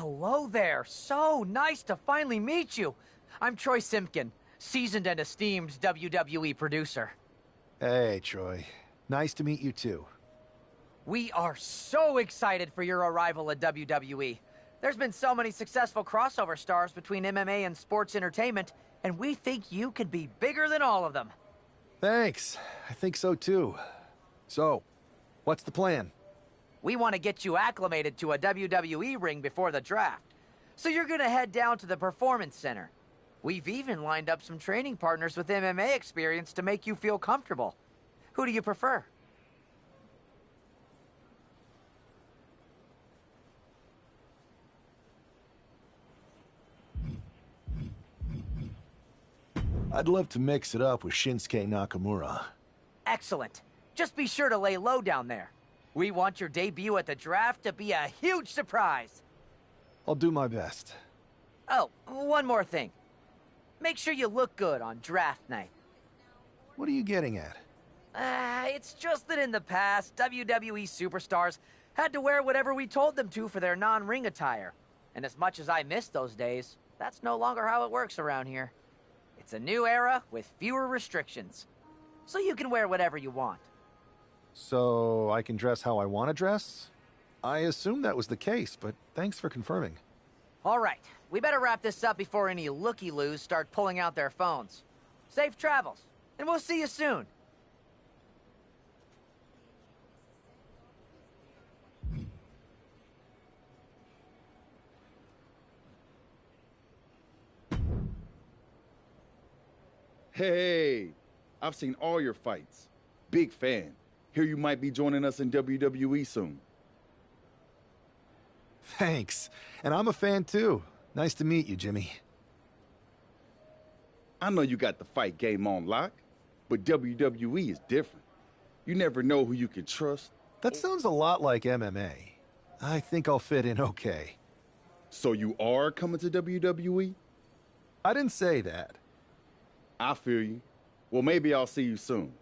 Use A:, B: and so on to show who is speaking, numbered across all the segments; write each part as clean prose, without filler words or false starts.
A: Hello there. So nice to finally meet you. I'm Troy Simpkin, seasoned and esteemed WWE producer.
B: Hey, Troy. Nice to meet you, too.
A: We are so excited for your arrival at WWE. There's been so many successful crossover stars between MMA and sports entertainment, and we think you could be bigger than all of them.
B: Thanks. I think so, too. So, what's the plan?
A: We want to get you acclimated to a WWE ring before the draft. So you're going to head down to the Performance Center. We've even lined up some training partners with MMA experience to make you feel comfortable. Who do you prefer?
B: I'd love to mix it up with Shinsuke Nakamura.
A: Excellent. Just be sure to lay low down there. We want your debut at the draft to be a huge surprise.
B: I'll do my best.
A: Oh, one more thing. Make sure you look good on draft night.
B: What are you getting at?
A: It's just that in the past, WWE superstars had to wear whatever we told them to for their non-ring attire. And as much as I miss those days, that's no longer how it works around here. It's a new era with fewer restrictions. So you can wear whatever you want.
B: So, I can dress how I want to dress? I assumed that was the case, but thanks for confirming.
A: All right, we better wrap this up before any looky-loos start pulling out their phones. Safe travels, and we'll see you soon.
C: Hey, I've seen all your fights. Big fan. Hear you might be joining us in WWE soon.
B: Thanks. And I'm a fan, too. Nice to meet you, Jimmy.
C: I know you got the fight game on lock, but WWE is different. You never know who you can trust.
B: That sounds a lot like MMA. I think I'll fit in okay.
C: So you are coming to WWE?
B: I didn't say that.
C: I feel you. Well, maybe I'll see you soon.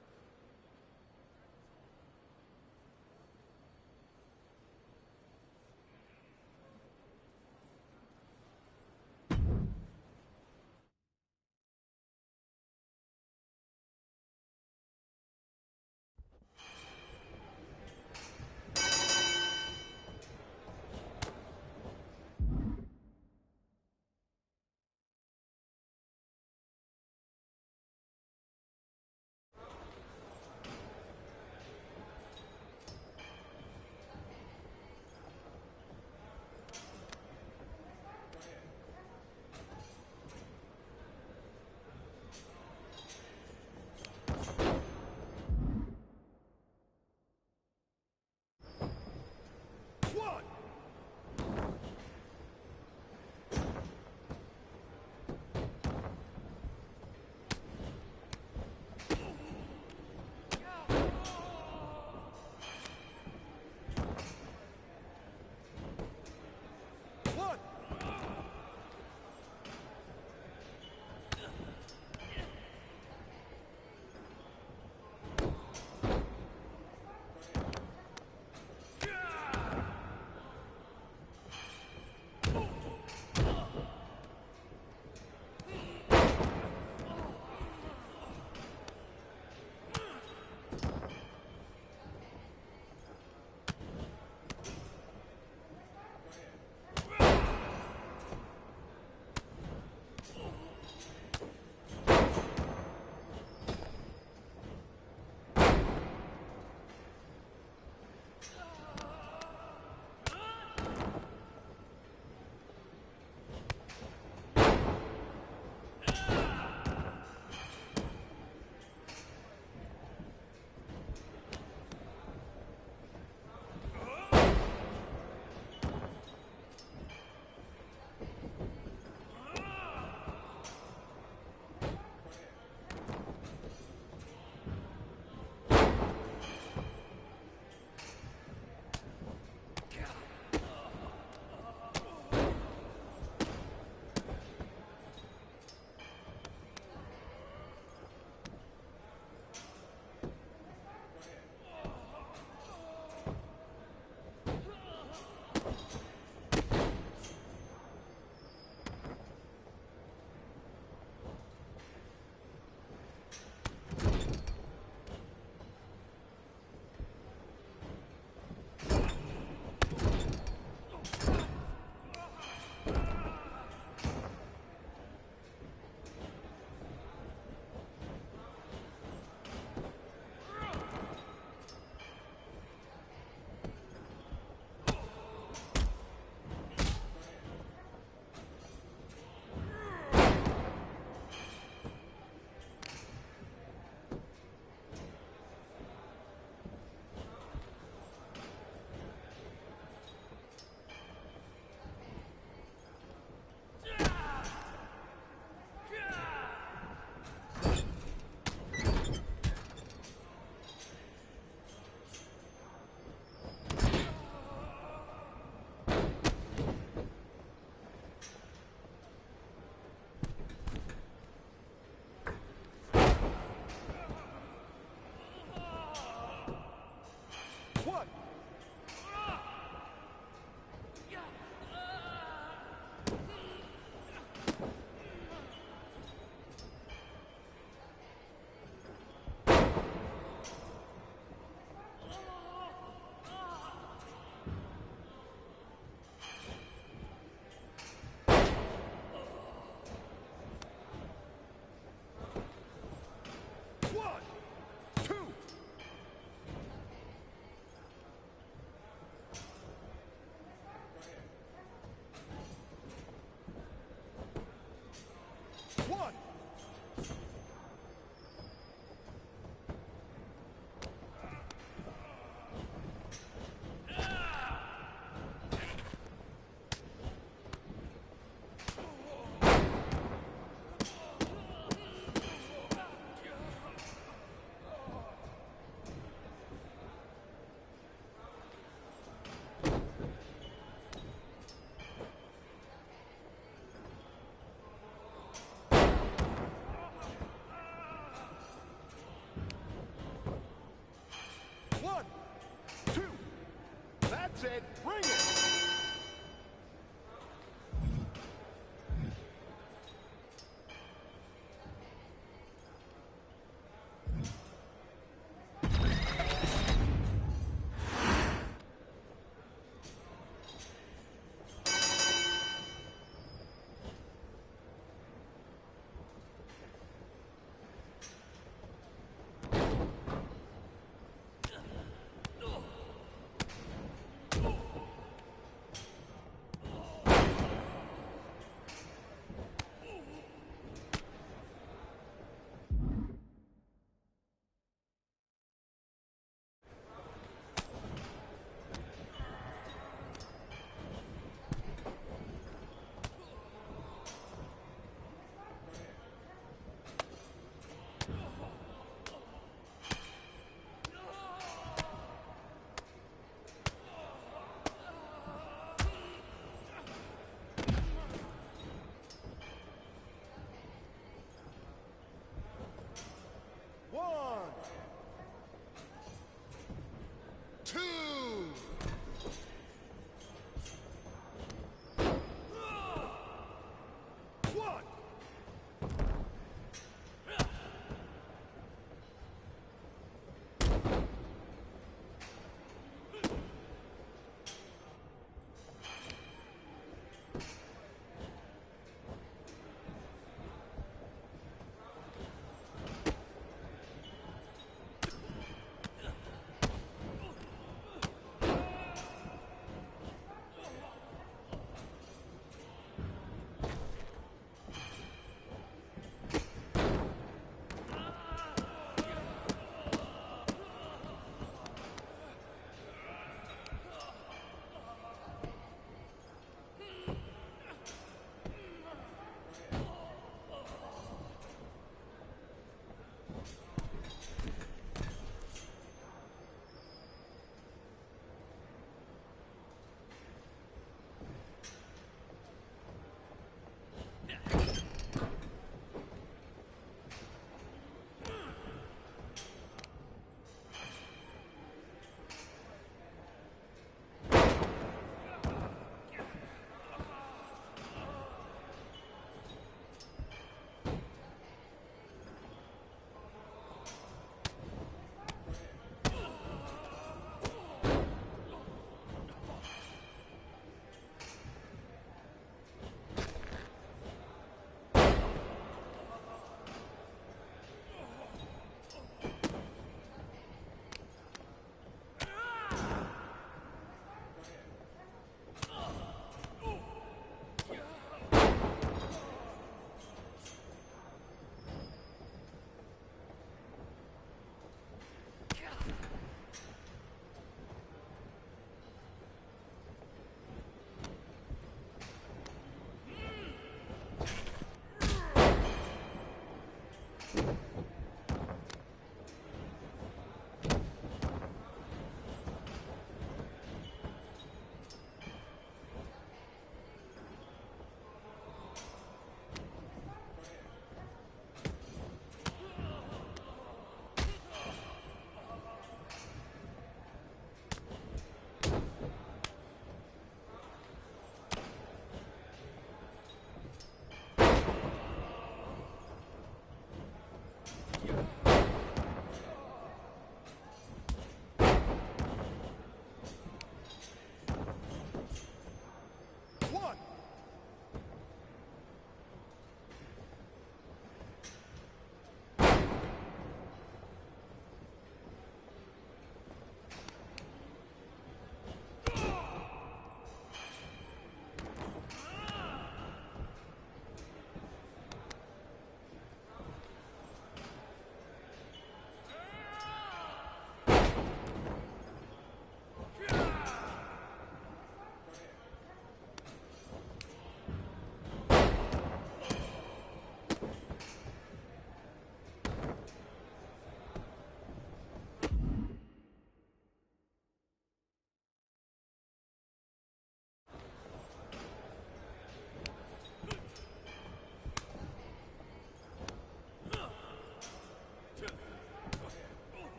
D: said bring it.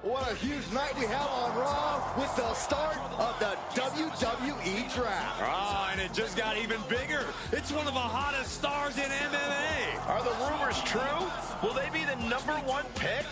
D: What a huge night we have on Raw with the start of the WWE Draft.
E: Oh, and it just got even bigger. It's one of the hottest stars in MMA.
F: Are the rumors true? Will they be the #1 pick?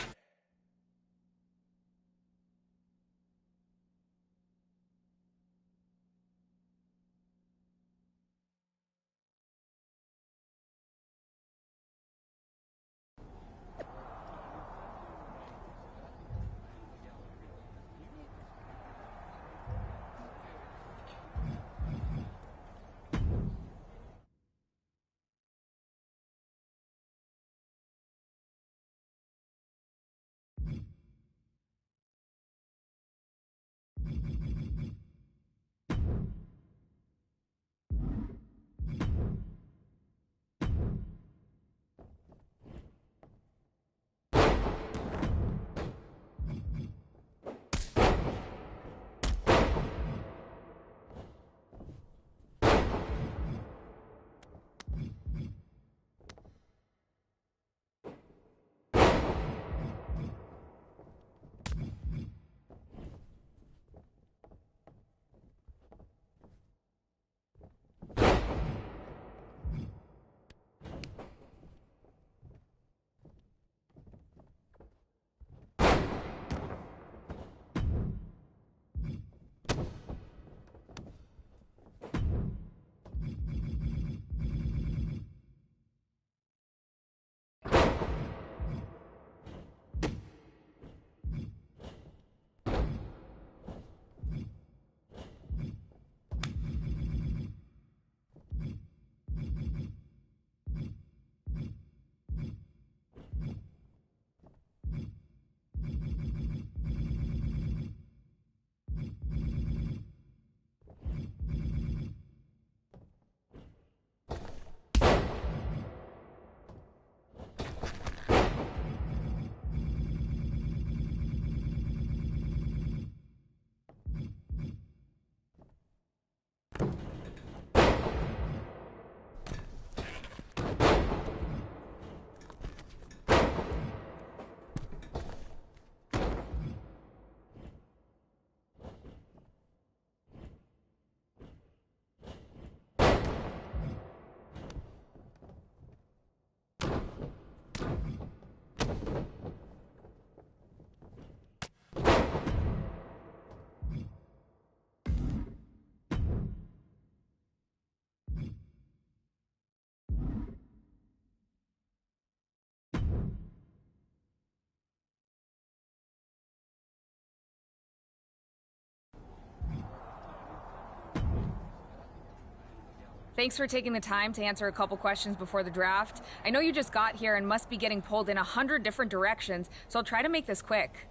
G: Thanks for taking the time to answer a couple questions before the draft. I know you just got here and must be getting pulled in 100 different directions, so I'll try to make this quick.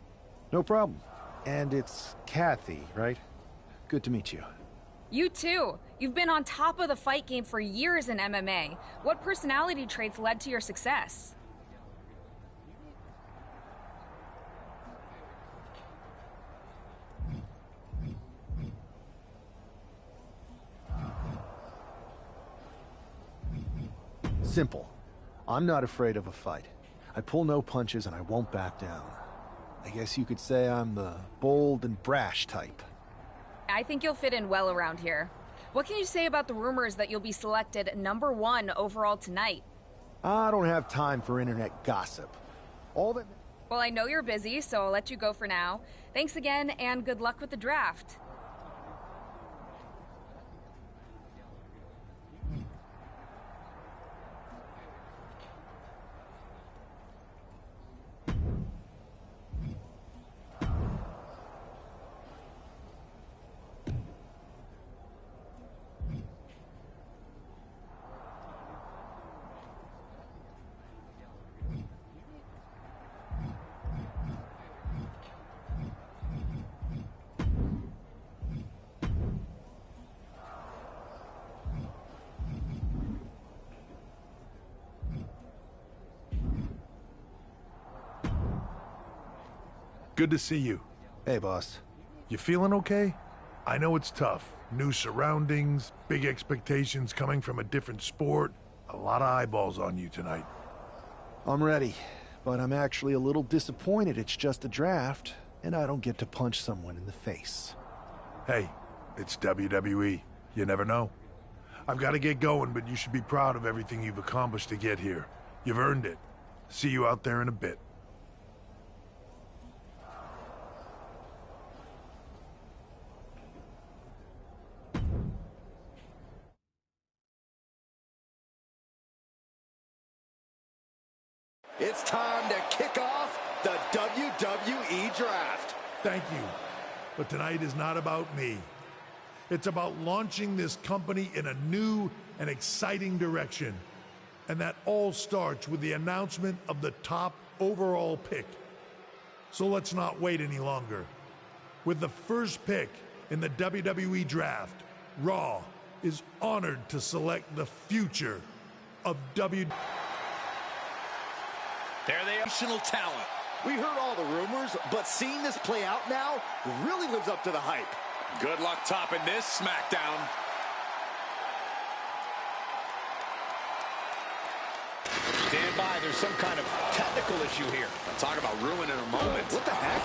B: No problem. And it's Kathy, right? Good to meet you.
G: You too. You've been on top of the fight game for years in MMA. What personality traits led to your success?
B: Simple. I'm not afraid of a fight. I pull no punches and I won't back down. I guess you could say I'm the bold and brash type.
G: I think you'll fit in well around here. What can you say about the rumors that you'll be selected #1 overall tonight?
B: I don't have time for internet gossip. All that...
G: Well, I know you're busy, so I'll let you go for now. Thanks again, and good luck with the draft.
H: Good to see you.
B: Hey, boss.
H: You feeling okay? I know it's tough. New surroundings, big expectations coming from a different sport. A lot of eyeballs on you tonight.
B: I'm ready, but I'm actually a little disappointed it's just a draft. and I don't get to punch someone in the face.
H: Hey, it's WWE. You never know. I've got to get going, but you should be proud of everything you've accomplished to get here. You've earned it. See you out there in a bit.
D: It's time to kick off the WWE Draft.
H: Thank you. But tonight is not about me. It's about launching this company in a new and exciting direction. And that all starts with the announcement of the top overall pick. So let's not wait any longer. With the first pick in the WWE Draft, Raw is honored to select the future of WWE.
E: There they are. National talent.
D: We heard all the rumors, but seeing this play out now really lives up to the hype.
E: Good luck topping this SmackDown. Stand by, there's some kind of technical issue here. Talk about ruining a moment.
D: What the heck?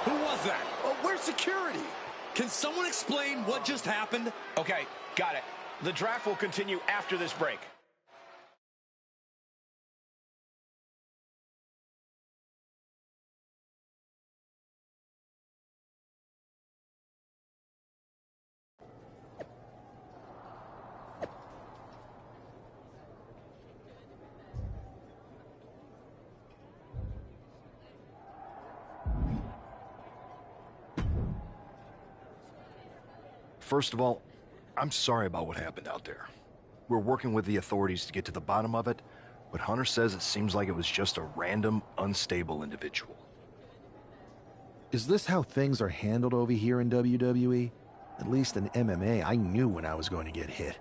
E: Who was that?
D: Oh, where's security?
E: Can someone explain what just happened?
F: Okay, got it. The draft will continue after this break.
I: First of all, I'm sorry about what happened out there. We're working with the authorities to get to the bottom of it, but Hunter says it seems like it was just a random, unstable individual.
B: Is this how things are handled over here in WWE? At least in MMA, I knew when I was going to get hit.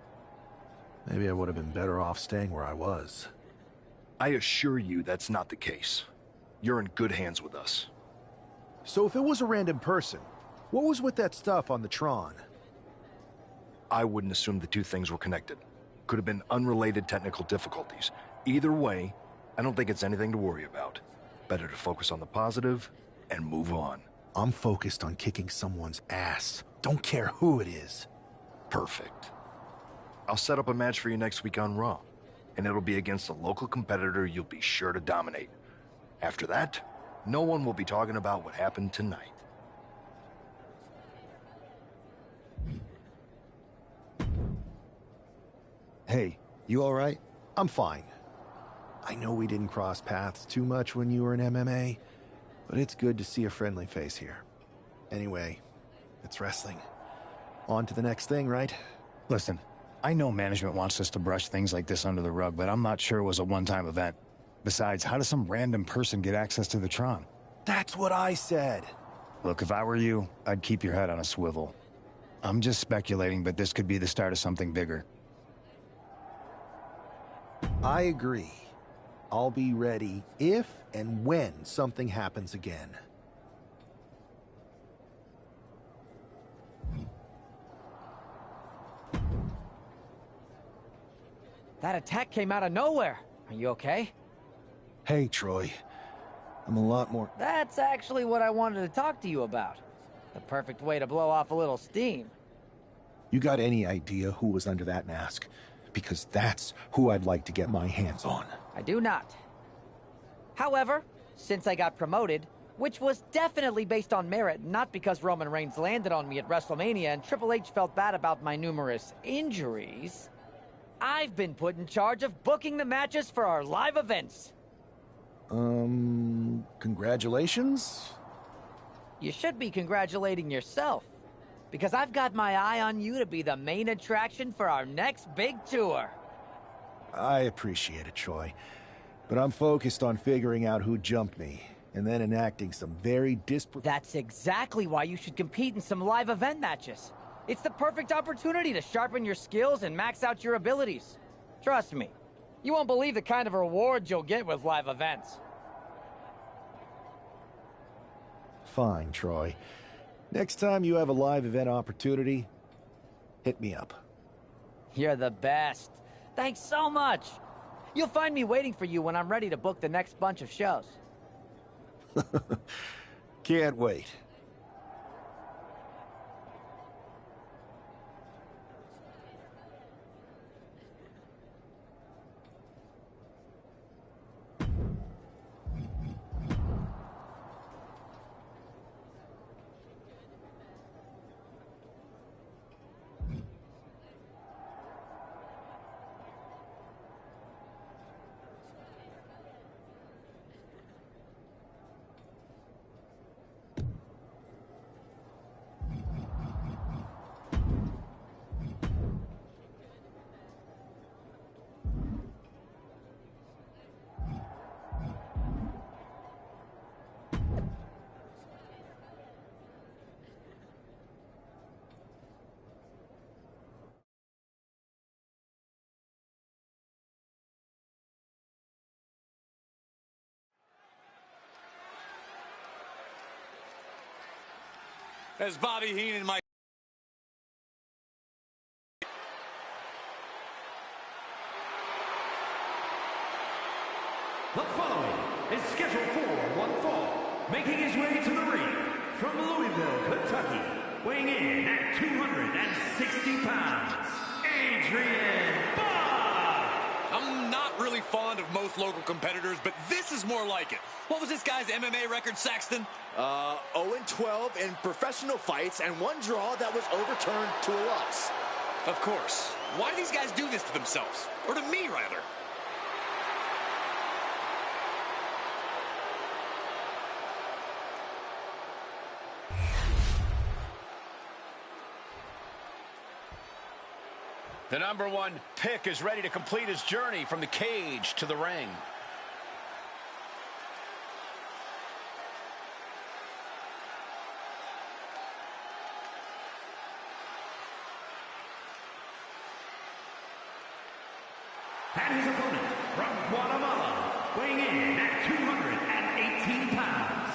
B: Maybe I would have been better off staying where I was.
I: I assure you that's not the case. You're in good hands with us.
B: So if it was a random person, what was with that stuff on the Tron?
I: I wouldn't assume the two things were connected. Could have been unrelated technical difficulties. Either way, I don't think it's anything to worry about. Better to focus on the positive and move on.
B: I'm focused on kicking someone's ass. Don't care who it is.
I: Perfect. I'll set up a match for you next week on Raw, and it'll be against a local competitor you'll be sure to dominate. After that, no one will be talking about what happened tonight.
B: Hey, you all right? I'm fine. I know we didn't cross paths too much when you were in MMA, but it's good to see a friendly face here. Anyway, it's wrestling. On to the next thing, right?
J: Listen, I know management wants us to brush things like this under the rug, but I'm not sure it was a one-time event. Besides, how does some random person get access to the Tron?
B: That's what I said.
J: Look, if I were you, I'd keep your head on a swivel. I'm just speculating, but this could be the start of something bigger.
B: I agree. I'll be ready if and when something happens again.
A: That attack came out of nowhere. Are you okay?
B: Hey, Troy. I'm a lot more...
A: That's actually what I wanted to talk to you about. The perfect way to blow off a little steam.
B: You got any idea who was under that mask? Because that's who I'd like to get my hands on.
A: I do not. However, since I got promoted, which was definitely based on merit, not because Roman Reigns landed on me at WrestleMania and Triple H felt bad about my numerous injuries, I've been put in charge of booking the matches for our live events.
B: Congratulations?
A: You should be congratulating yourself, because I've got my eye on you to be the main attraction for our next big tour.
B: I appreciate it, Troy. But I'm focused on figuring out who jumped me, and then enacting some very
A: That's exactly why you should compete in some live event matches. It's the perfect opportunity to sharpen your skills and max out your abilities. Trust me, you won't believe the kind of rewards you'll get with live events.
B: Fine, Troy. Next time you have a live event opportunity, hit me up.
A: You're the best. Thanks so much. You'll find me waiting for you when I'm ready to book the next bunch of shows.
B: Can't wait.
E: As Bobby Heenan might.
K: The following is scheduled for one fall, making his way to the ring from Louisville, Kentucky, weighing in at 260 pounds, Adrian Bob!
E: I'm not really fond of most local competitors, but this is more like it. What was this guy's MMA record, Saxton?
D: 0-12 in professional fights and one draw that was overturned to a loss.
E: Of course. Why do these guys do this to themselves? Or to me, rather?
F: The #1 pick is ready to complete his journey from the cage to the ring.
K: And his opponent from Guatemala, weighing in at 218 pounds,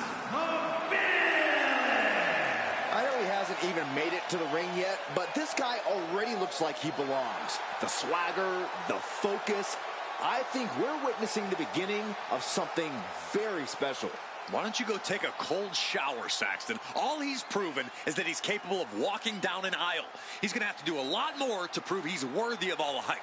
D: I know he hasn't even made it to the ring yet, but this guy already looks like he belongs. The swagger, the focus. I think we're witnessing the beginning of something very special.
E: Why don't you go take a cold shower, Saxton? All he's proven is that he's capable of walking down an aisle. He's going to have to do a lot more to prove he's worthy of all the hype.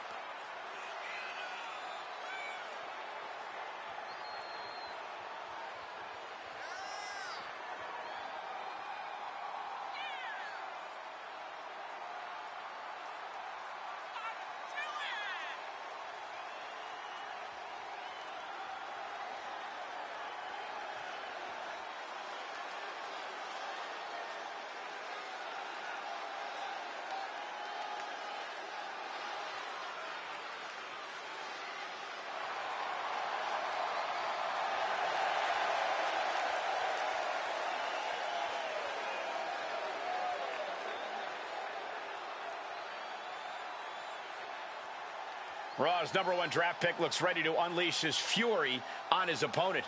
F: Raw's #1 draft pick looks ready to unleash his fury on his opponent.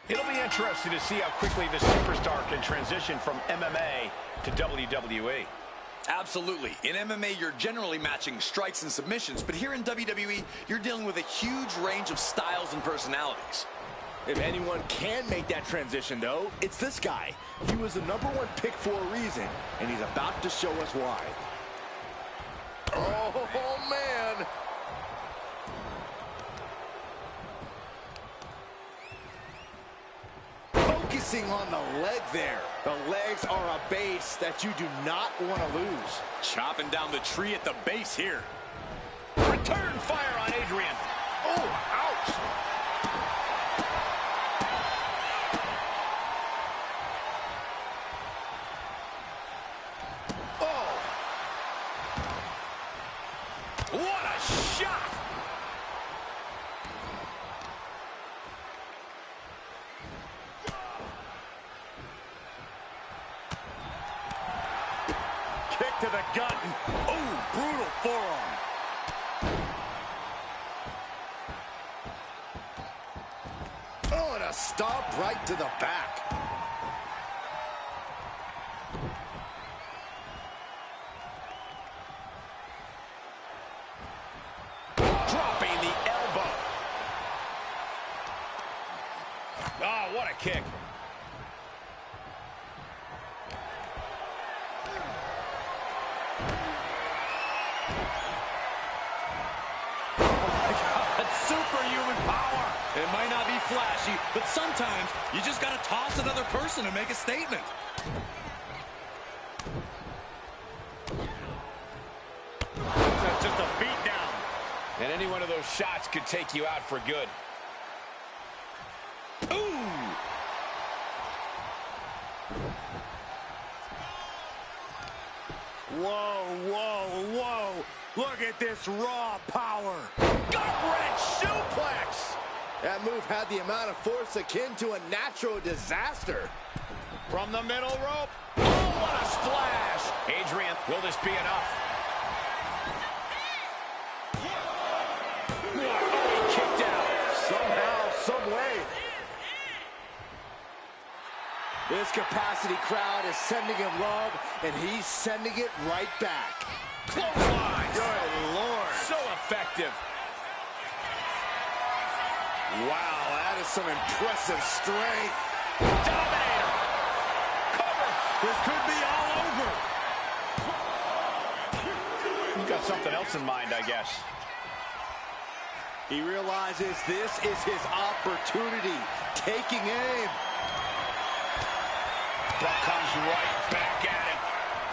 F: It'll be interesting to see how quickly the superstar can transition from MMA to WWE.
E: Absolutely. In MMA, you're generally matching strikes and submissions, but here in WWE, you're dealing with a huge range of styles and personalities.
D: If anyone can make that transition, though, it's this guy. He was the #1 pick for a reason, and he's about to show us why. Oh, man. Focusing on the leg there. The legs are a base that you do not want to lose.
E: Chopping down the tree at the base here.
F: Return fire on Adrian.
D: Oh, ouch. Oh.
E: What a shot!
D: Kick to the gut. Oh, brutal forearm. stomp right to the back.
F: Dropping the elbow. Oh, what a kick.
E: Superhuman power. It might not be flashy, but sometimes you just got to toss another person and make a statement.
F: That's just a beat down. And any one of those shots could take you out for good. Ooh!
D: Whoa, whoa, whoa. Look at this raw power. Gut-wrench suplex. That move had the amount of force akin to a natural disaster.
F: From the middle rope. Oh, what a splash. Adrian, will this be enough? Oh, he kicked out.
D: Somehow, some way. This capacity crowd is sending him love, and he's sending it right back.
F: Clothesline.
D: Good Lord.
F: So effective.
D: Wow, that is some impressive strength.
F: Dominator. Cover.
D: This could be all over.
F: He's got something else in mind, I guess.
D: He realizes this is his opportunity. Taking aim.
F: Buck comes right back at him.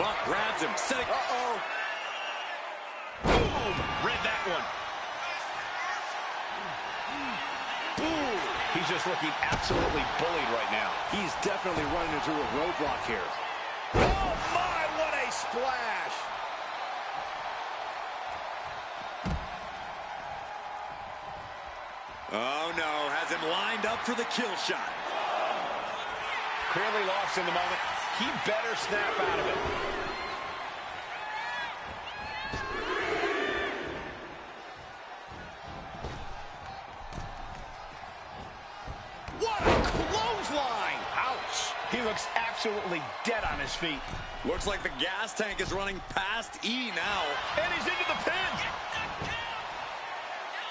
E: Buck grabs him.
D: Uh-oh.
F: Boom! Read that one. Ooh. He's just looking absolutely bullied right now.
D: He's definitely running into a roadblock here. Oh, my, what a splash.
E: Oh, no. Has him lined up for the kill shot.
F: Clearly lost in the moment. He better snap out of it.
D: What a clothesline!
F: Ouch! He looks absolutely dead on his feet.
E: Looks like the gas tank is running past E now.
F: And he's into the pin!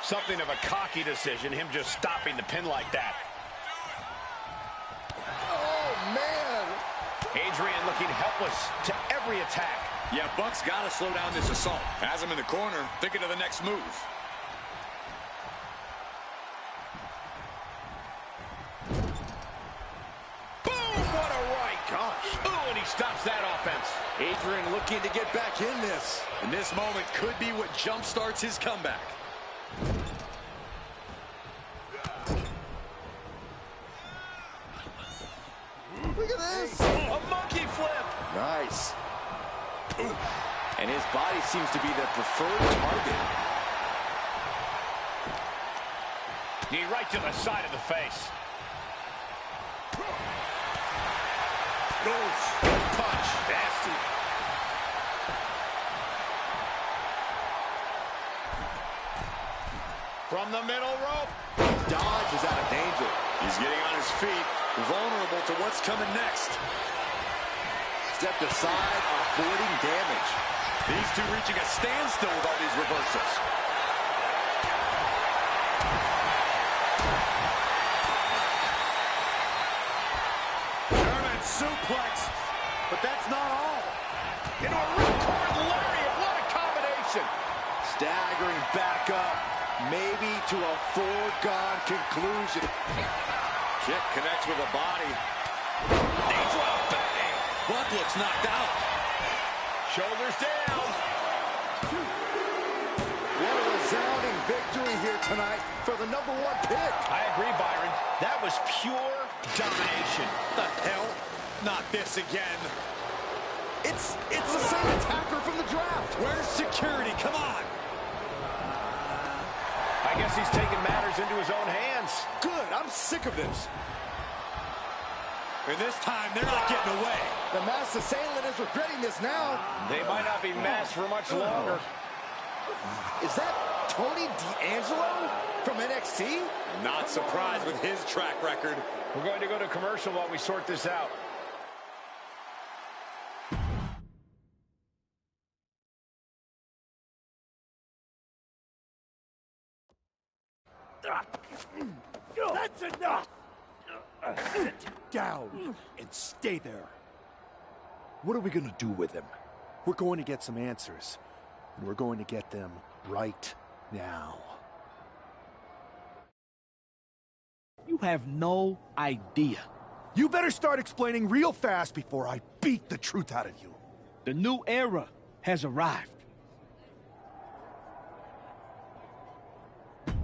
F: Something of a cocky decision, him just stopping the pin like that.
D: Oh, man!
F: Adrian looking helpless to every attack.
E: Yeah, Buck's got to slow down this assault. Has him in the corner, thinking of the next move.
F: Boom! What a right! Gosh! Ooh, and he stops that offense.
D: Adrian looking to get back in this.
E: And this moment could be what jump-starts his comeback.
D: Look at this!
F: A monkey flip!
D: Nice. Ooh. And his body seems to be the preferred target.
F: Knee right to the side of the face.
D: Goes.
F: Punch. Nasty. From the middle rope.
D: Dodge is out of danger.
E: He's getting on his feet, vulnerable to what's coming next.
D: Stepped aside, avoiding damage.
E: These two reaching a standstill with all these reversals.
D: German suplex, but that's not all.
F: Into a ripcord lariat. What a combination.
D: Staggering back up, maybe to a foregone conclusion.
E: Kick connects with the body. They drop bang. Buck looks knocked out.
F: Shoulders down.
D: What a resounding victory here tonight for the #1 pick.
F: I agree, Byron. That was pure domination.
E: The hell? Not this again.
D: It's the same attacker from the draft.
E: Where's security? Come on.
F: I guess he's taking matters into his own hands.
D: Good, I'm sick of this.
E: And this time, they're not getting away.
D: The masked assailant is regretting this now.
F: They might not be masked for much longer.
D: Is that Tony D'Angelo from NXT?
E: Not surprised with his track record.
F: We're going to go to commercial while we sort this out.
L: That's enough! Sit down and stay there.
B: What are we gonna do with him? We're going to get some answers, and we're going to get them right now.
L: You have no idea.
B: You better start explaining real fast before I beat the truth out of you.
L: The new era has arrived.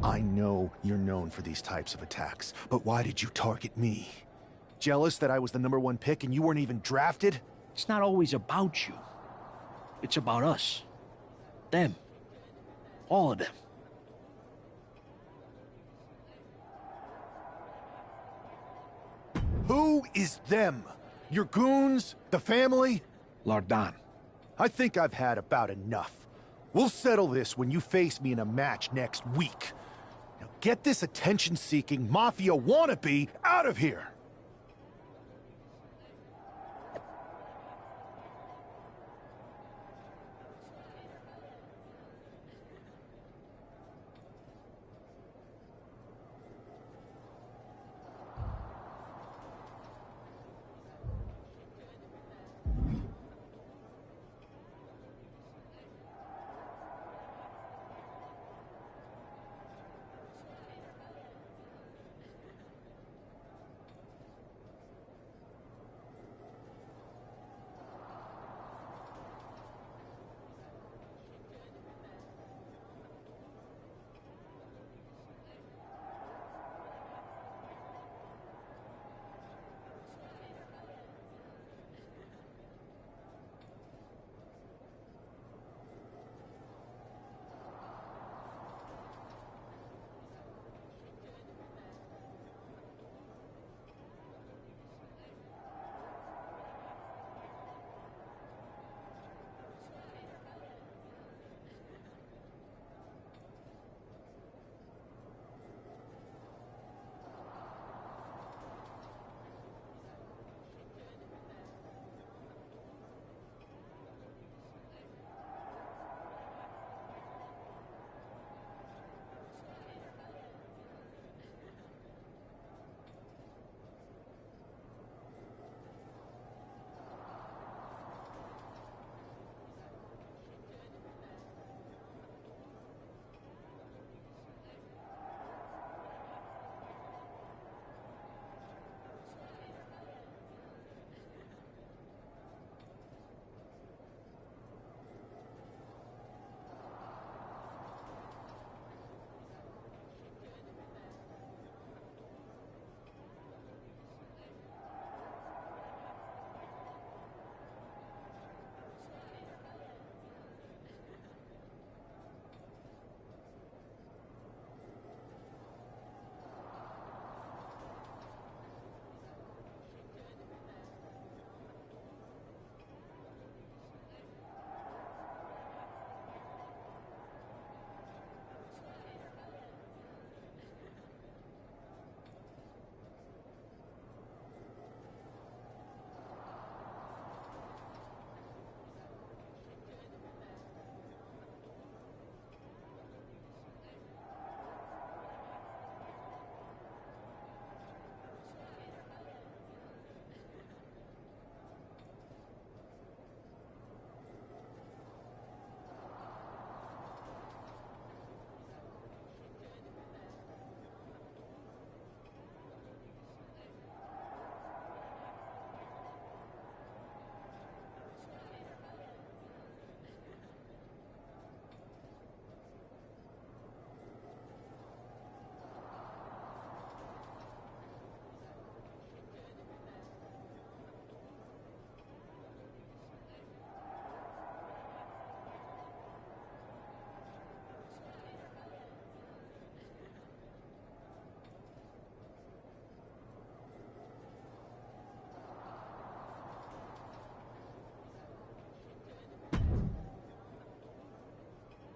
B: I know you're known for these types of attacks, but why did you target me? Jealous that I was the #1 pick and you weren't even drafted?
L: It's not always about you. It's about us. Them. All of them.
B: Who is them? Your goons? The family?
L: Lardan.
B: I think I've had about enough. We'll settle this when you face me in a match next week. Now get this attention-seeking mafia wannabe out of here!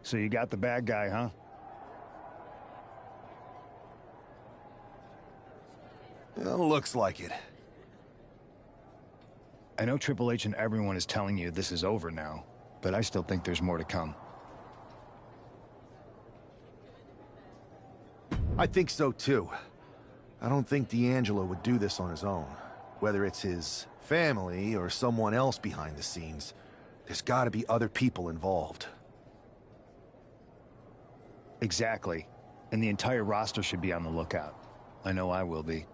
J: So you got the bad guy, huh?
B: Well, looks like it.
J: I know Triple H and everyone is telling you this is over now, but I still think there's more to come.
B: I think so too. I don't think D'Angelo would do this on his own. Whether it's his family or someone else behind the scenes, there's gotta be other people involved.
J: Exactly. And the entire roster should be on the lookout. I know I will be.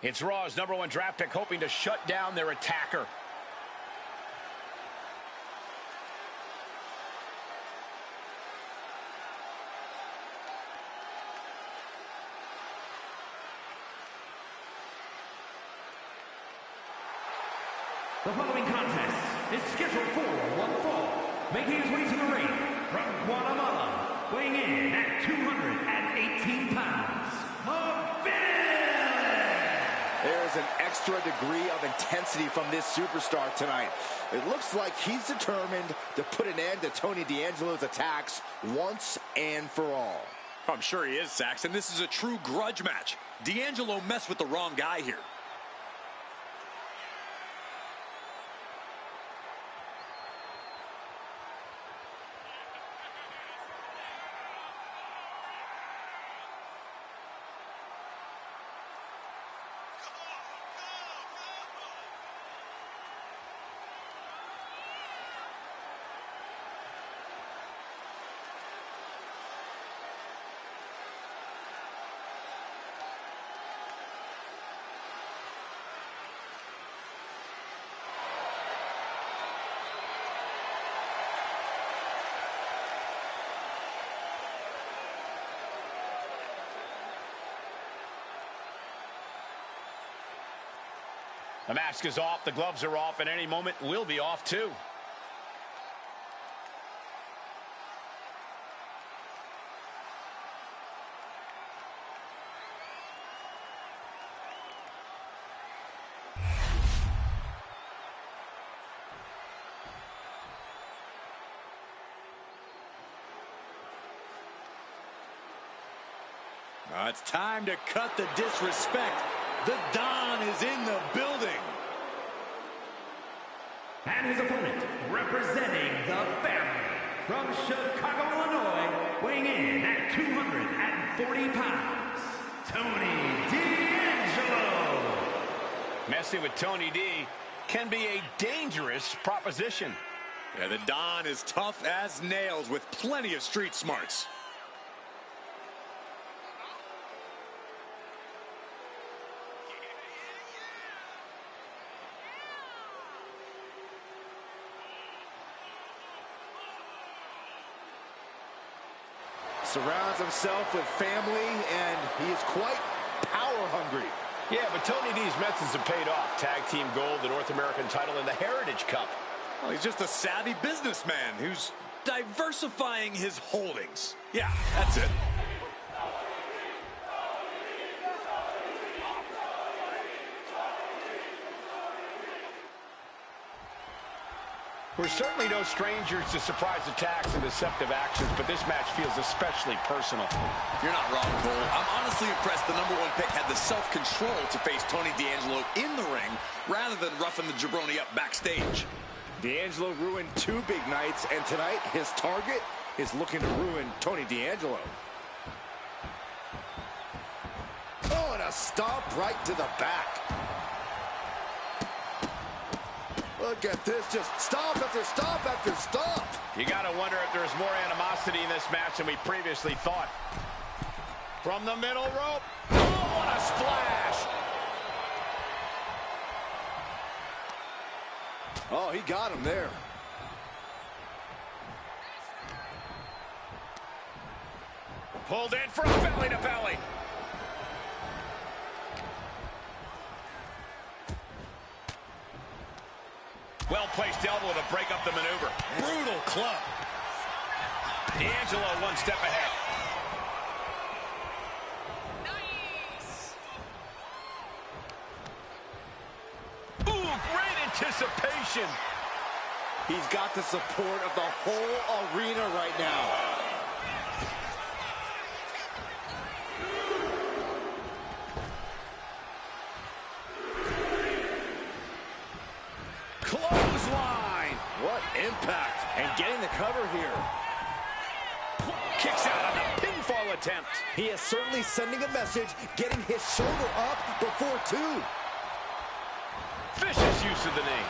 F: It's Raw's #1 draft pick hoping to shut down their attacker.
K: The following contest is scheduled for one fall. Making his way to the ring from Guatemala, weighing in at 218 pounds,
D: There's an extra degree of intensity from this superstar tonight. It looks like he's determined to put an end to Tony D'Angelo's attacks once and for all.
E: I'm sure he is, Saxon. This is a true grudge match. D'Angelo messed with the wrong guy here.
F: The mask is off, the gloves are off, and any moment we'll be off too.
E: It's time to cut the disrespect. The Don is in the building.
K: And his opponent, representing the family, from Chicago, Illinois, weighing in at 240 pounds, Tony D'Angelo.
F: Messing with Tony D can be a dangerous proposition.
E: Yeah, the Don is tough as nails with plenty of street smarts.
D: Surrounds himself with family, and he is quite power hungry.
F: Yeah, but Tony D's methods have paid off. Tag team gold, the North American title, and the Heritage Cup.
E: Well, he's just a savvy businessman who's Diversifying his holdings. Yeah, that's it.
F: We're certainly no strangers to surprise attacks and deceptive actions, but this match feels especially personal.
E: You're not wrong, Cole. I'm honestly impressed the #1 pick had the self-control to face Tony D'Angelo in the ring rather than roughing the jabroni up backstage.
D: D'Angelo ruined 2 big nights, and tonight his target is looking to ruin Tony D'Angelo. Oh, and a stomp right to the back. Look at this, just stomp after stomp after stomp.
F: You gotta wonder if there's more animosity in this match than we previously thought. From the middle rope. Oh, what a splash!
D: Oh, he got him there.
F: Pulled in from belly to belly. Well-placed elbow to break up the maneuver. Brutal club. D'Angelo one step ahead. Nice. Ooh, great anticipation.
D: He's got the support of the whole arena right now.
F: Clothesline.
D: What impact. And getting the cover here.
F: Kicks out on the pinfall attempt.
D: He is certainly sending a message, getting his shoulder up before 2.
F: Vicious use of the knee.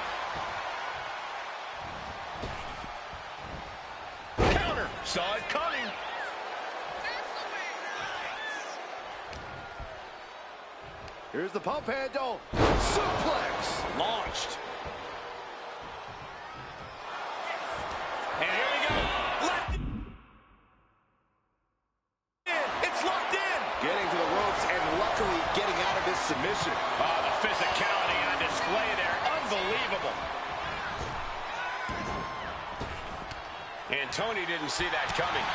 F: Counter. Saw it coming.
D: Here's the pump handle. Suplex.
F: Launched. And here we go. Locked in. It's locked in.
D: Getting to the ropes and luckily getting out of this submission.
F: Oh, the physicality on display there. Unbelievable. And Tony didn't see that coming.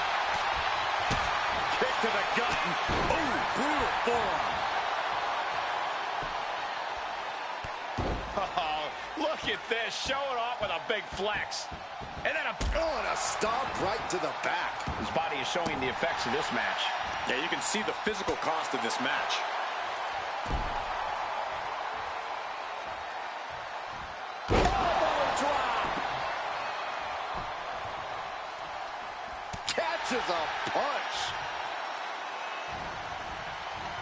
F: Kick to the gut. Oh, brutal forearm. Oh, look at this. Showing off with a big flex. And then
D: and a stomp right to the back.
F: His body is showing the effects of this match.
E: Yeah, you can see the physical cost of this match.
D: Elbow drop. Catches a punch.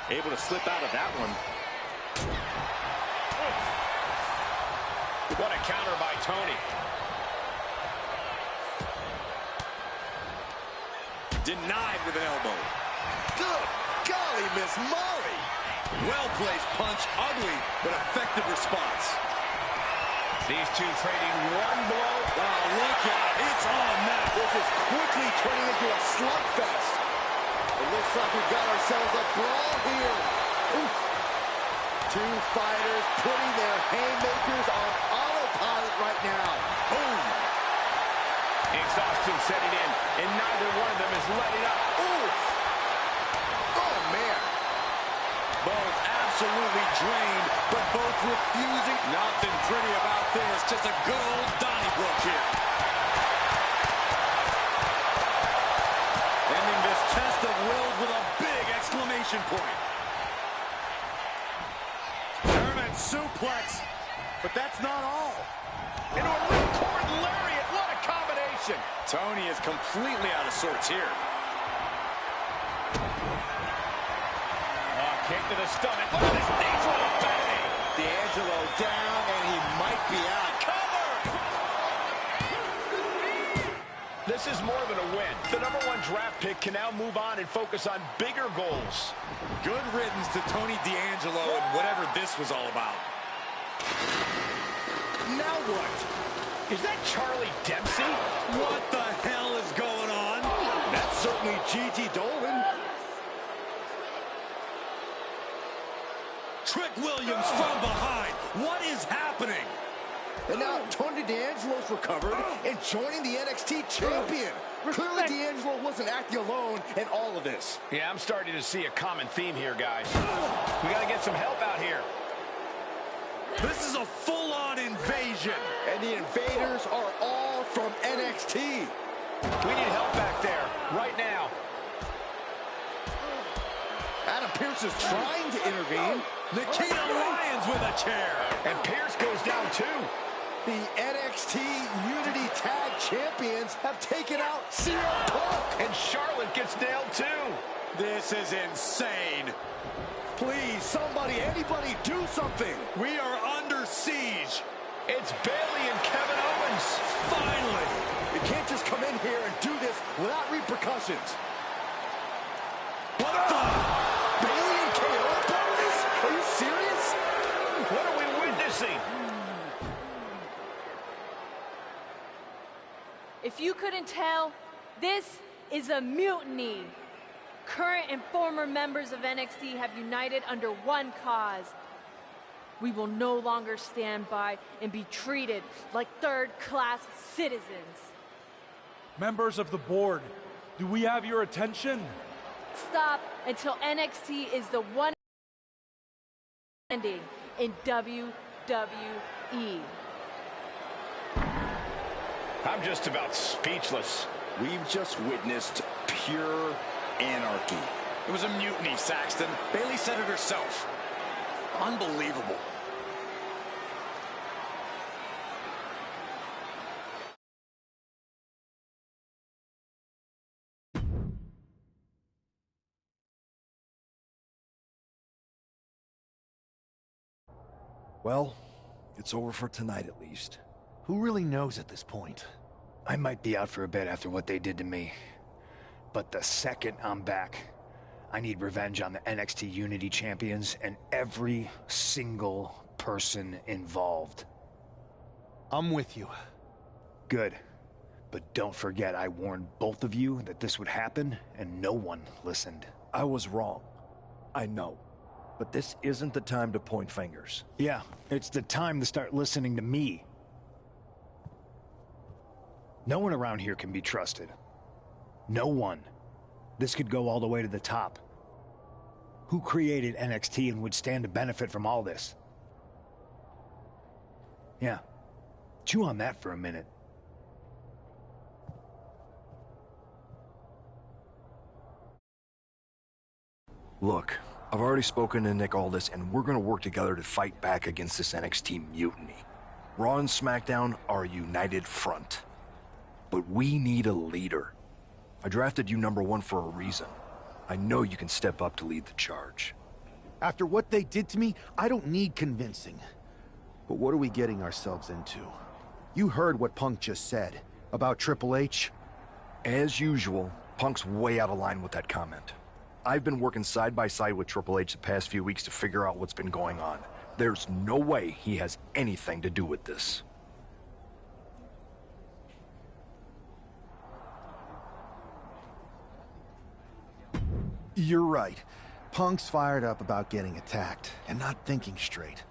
D: Able to slip out of that one.
F: What a counter by Tony.
E: Denied with an elbow.
D: Good golly, Miss Molly.
E: Well-placed punch, ugly, but effective response.
F: These two trading one blow.
E: Wow, look out. It's on now.
D: This is quickly turning into a slugfest. It looks like we've got ourselves a brawl here. Oof. 2 fighters putting their haymakers on autopilot right now.
F: Boom. Exhaustion setting in, and neither one of them is letting up.
D: Oof. Oh, man.
E: Both absolutely drained, but both refusing. Nothing pretty about this. Just a good old Donnybrook here. Ending this test of wills with a big exclamation point.
D: German suplex. But that's not all.
F: Into a ripcord lariat. What a combination.
E: Tony is completely out of sorts here.
F: Kick to the stomach. Look at this knee for a bang.
D: D'Angelo down, and he might be out.
F: Cover! This is more than a win. The #1 draft pick can now move on and focus on bigger goals.
E: Good riddance to Tony D'Angelo and whatever this was all about.
F: Now what? Is that Charlie Dempsey?
E: What the hell is going on?
D: That's certainly G.T. Dolan.
E: Trick Williams from behind. What is happening?
D: And now Tony D'Angelo's recovered and joining the NXT champion. Clearly D'Angelo wasn't acting alone in all of this.
F: Yeah, I'm starting to see a common theme here, guys. We got to get some help out here.
E: This is a full-on invasion.
D: And the invaders are all from NXT.
F: We need help back there, right now.
D: Adam Pearce is trying to intervene.
E: Nikita Lyons with a chair.
F: And Pearce goes down too.
D: The NXT Unity Tag Champions have taken out CM Punk.
F: And Charlotte gets nailed too.
E: This is insane.
D: Please, somebody, anybody, do something.
E: We are under siege.
F: It's Bayley and Kevin Owens.
E: Finally.
D: You can't just come in here and do this without repercussions.
E: What the?
D: Bayley and KO about this? Are you serious?
F: What are we witnessing?
M: If you couldn't tell, this is a mutiny. Current and former members of NXT have united under one cause. We will no longer stand by and be treated like third-class citizens.
N: Members of the board, do we have your attention?
M: Stop until NXT is the one ending in WWE.
F: I'm just about speechless.
D: We've just witnessed pure anarchy.
E: It was a mutiny, Saxton. Bayley said it herself. Unbelievable.
I: Well, it's over for tonight at least.
B: Who really knows at this point?
J: I might be out for a bit after what they did to me. But the second I'm back, I need revenge on the NXT Unity Champions and every single person involved.
B: I'm with you.
J: Good. But don't forget I warned both of you that this would happen, and no one listened.
I: I was wrong. I know. But this isn't the time to point fingers.
J: Yeah, it's the time to start listening to me. No one around here can be trusted. No one. This could go all the way to the top. Who created NXT and would stand to benefit from all this? Yeah. Chew on that for a minute.
I: Look, I've already spoken to Nick Aldis, and we're gonna work together to fight back against this NXT mutiny. Raw and SmackDown are a united front. But we need a leader. I drafted you #1 for a reason. I know you can step up to lead the charge.
B: After what they did to me, I don't need convincing. But what are we getting ourselves into? You heard what Punk just said about Triple H.
I: As usual, Punk's way out of line with that comment. I've been working side by side with Triple H the past few weeks to figure out what's been going on. There's no way he has anything to do with this.
B: You're right. Punk's fired up about getting attacked and not thinking straight.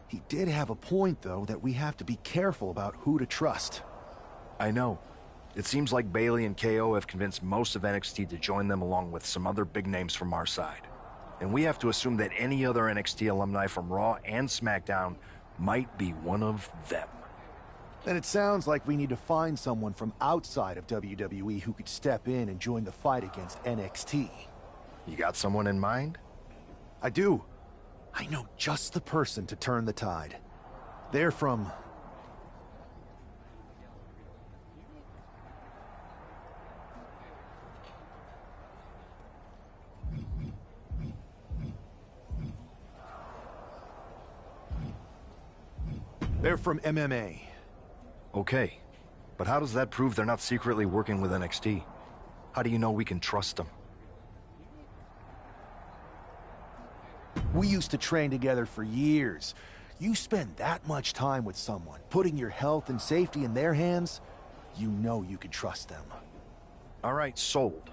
B: He did have a point, though, that we have to be careful about who to trust.
I: I know. It seems like Bayley and KO have convinced most of NXT to join them along with some other big names from our side. And we have to assume that any other NXT alumni from Raw and SmackDown might be one of them.
B: Then it sounds like we need to find someone from outside of WWE who could step in and join the fight against NXT.
I: You got someone in mind?
B: I do. I know just the person to turn the tide. They're from... They're from MMA.
I: Okay, but how does that prove they're not secretly working with NXT? How do you know we can trust them?
B: We used to train together for years. You spend that much time with someone, putting your health and safety in their hands, you know you can trust them.
I: All right, sold.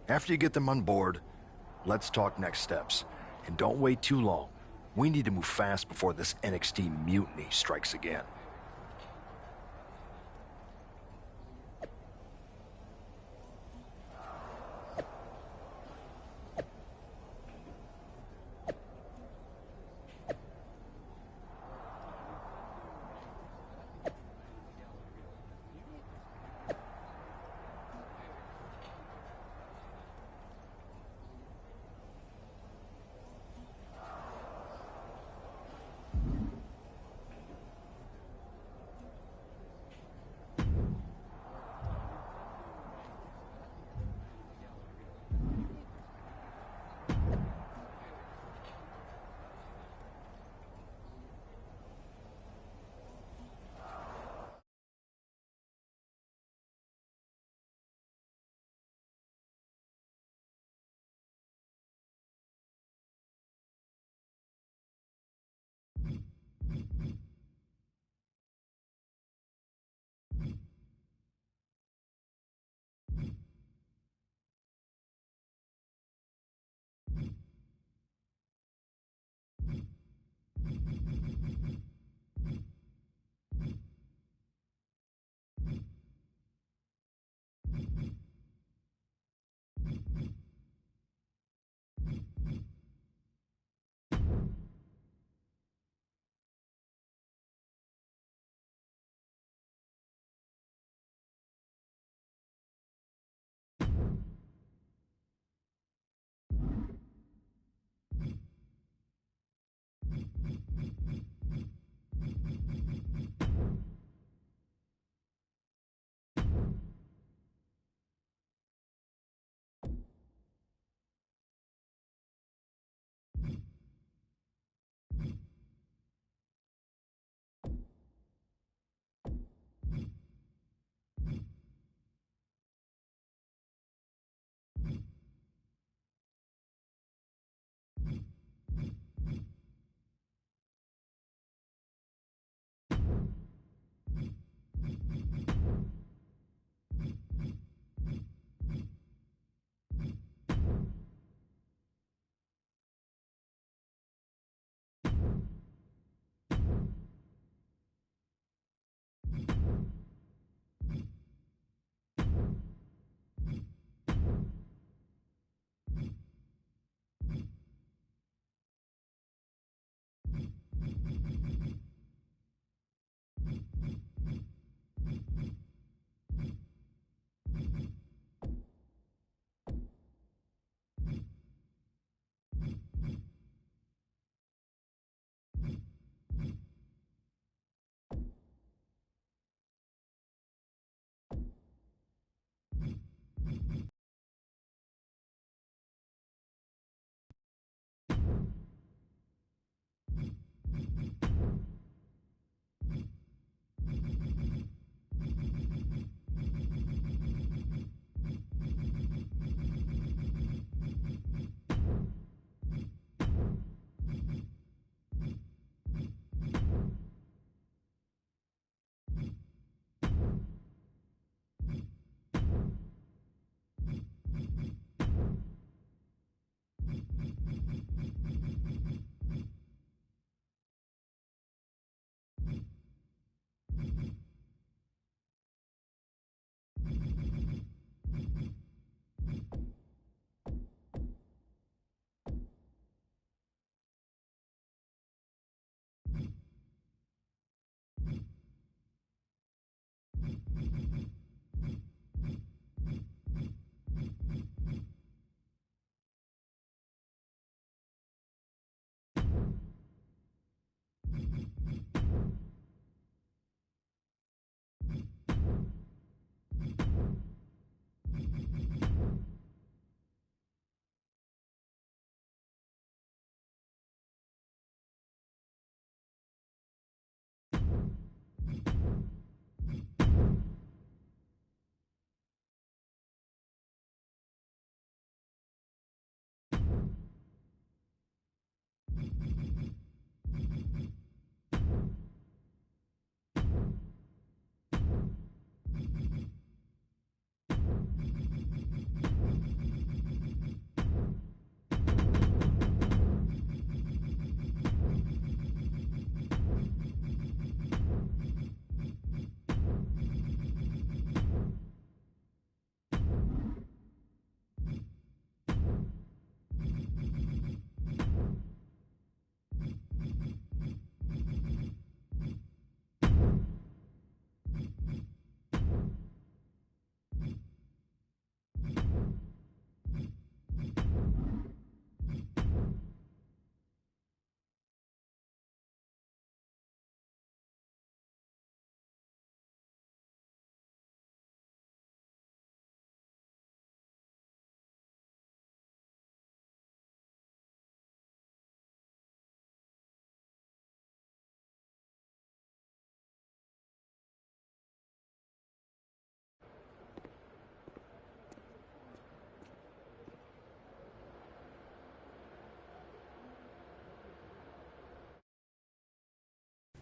I: After you get them on board, let's talk next steps. And don't wait too long. We need to move fast before this NXT mutiny strikes again.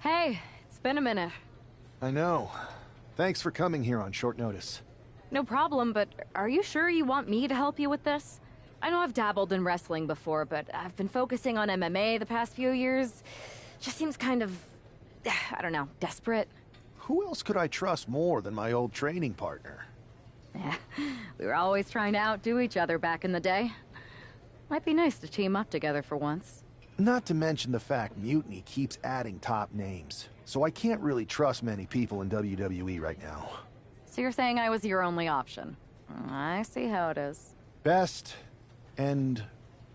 O: Hey, it's been a minute.
B: I know. Thanks for coming here on short notice.
O: No problem, but are you sure you want me to help you with this? I know I've dabbled in wrestling before, but I've been focusing on MMA the past few years. Just seems kind of, I don't know, desperate.
B: Who else could I trust more than my old training partner?
O: Yeah, we were always trying to outdo each other back in the day. Might be nice to team up together for once.
B: Not to mention the fact Mutiny keeps adding top names, so I can't really trust many people in WWE right now.
O: So you're saying I was your only option? I see how it is.
B: Best and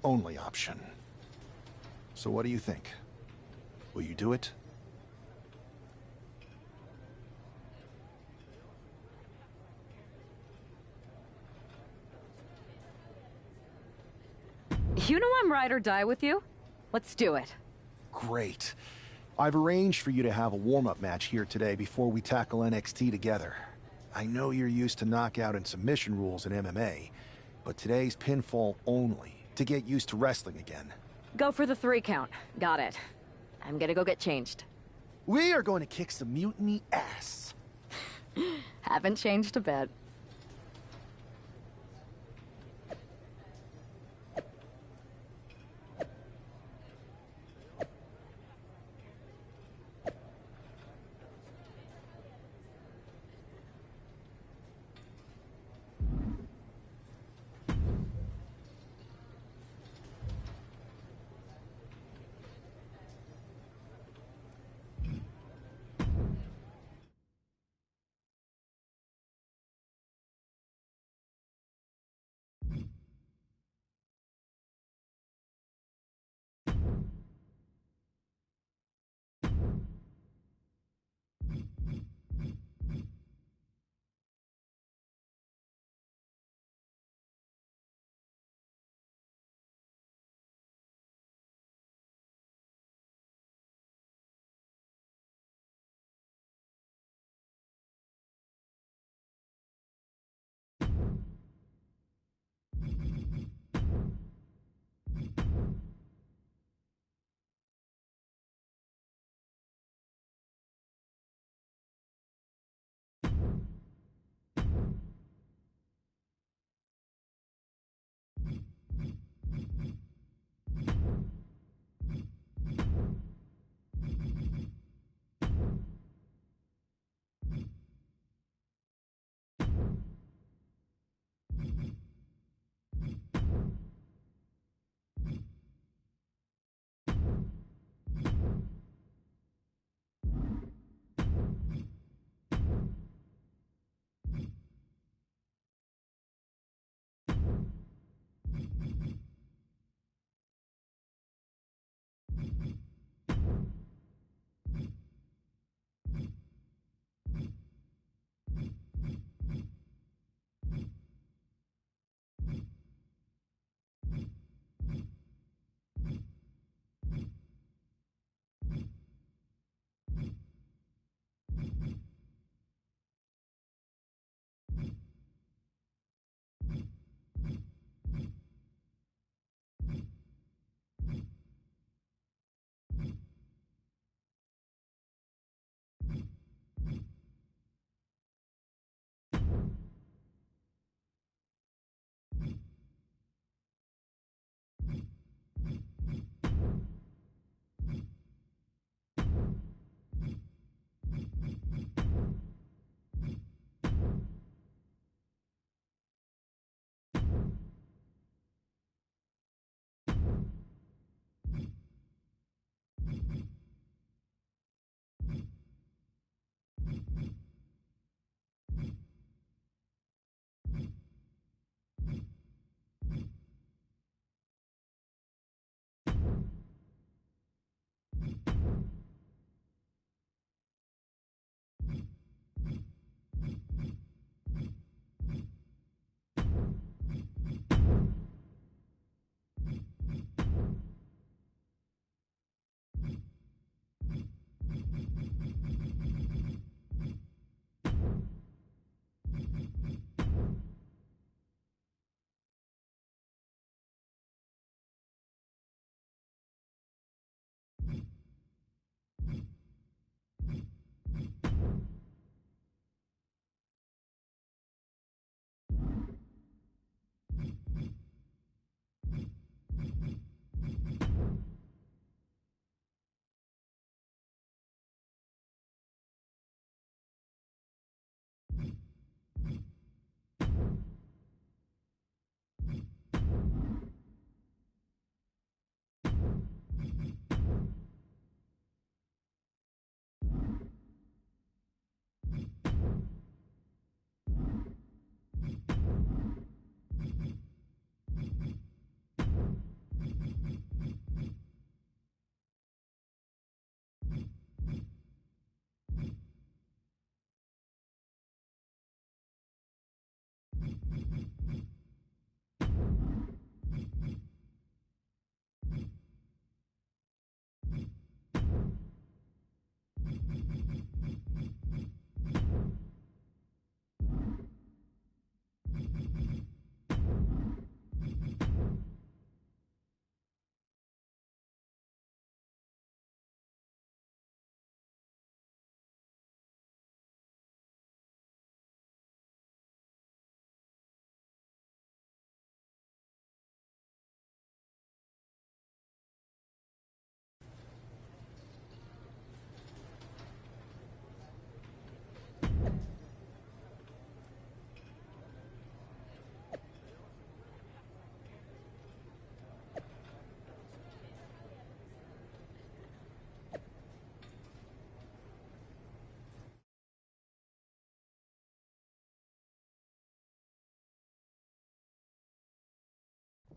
B: only option. So what do you think? Will you do it?
O: You know I'm ride or die with you. Let's do it.
B: Great. I've arranged for you to have a warm-up match here today before we tackle NXT together. I know you're used to knockout and submission rules in MMA, but today's pinfall only, to get used to wrestling again.
O: Go for the 3 count. Got it. I'm gonna go get changed.
B: We are going to kick some Mutiny ass.
O: Haven't changed a bit.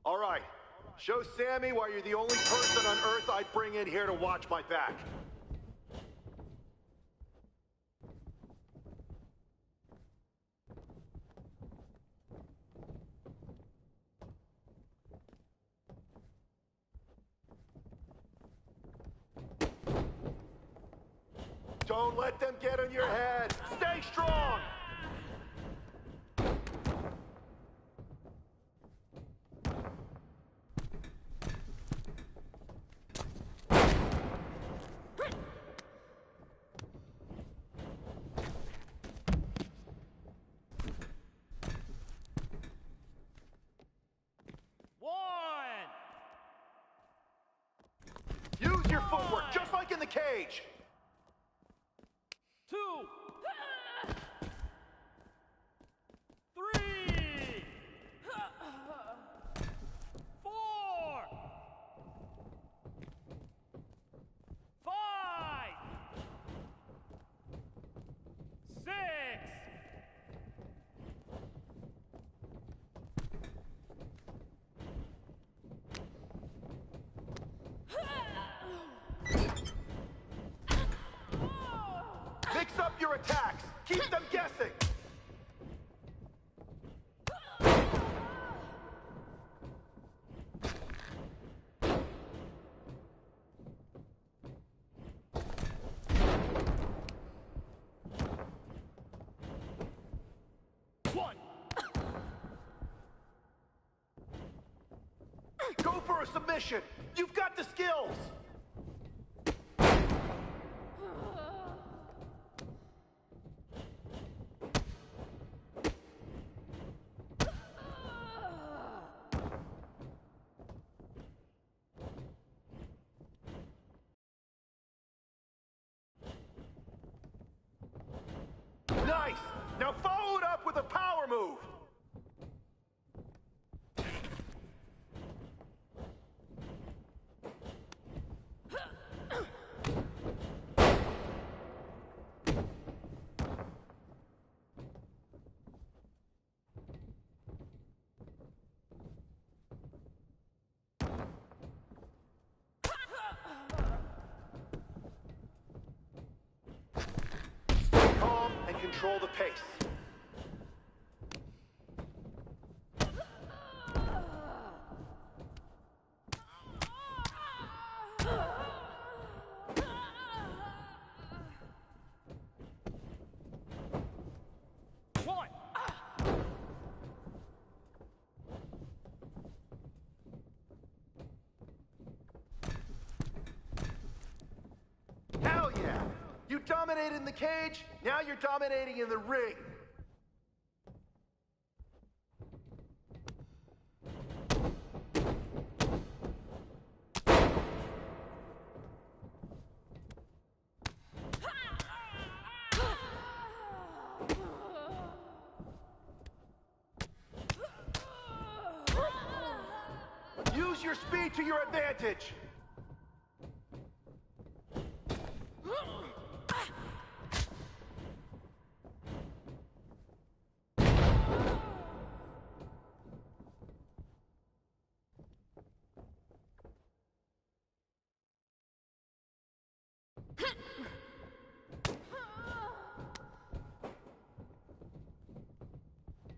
B: All right. Show Sammy why you're the only person on Earth I'd bring in here to watch my back. Don't let them get in your head. Stay strong. Use your footwork, just like in the cage.
K: 2, 3, 4, 5, 6.
B: Mix up your attacks. Keep them guessing. Go for a submission. You've got the skills. Nice! Now follow it up with a power move! Stay calm and control the pace. Hell yeah! You dominated in the cage, now you're dominating in the ring. Use your speed to your advantage.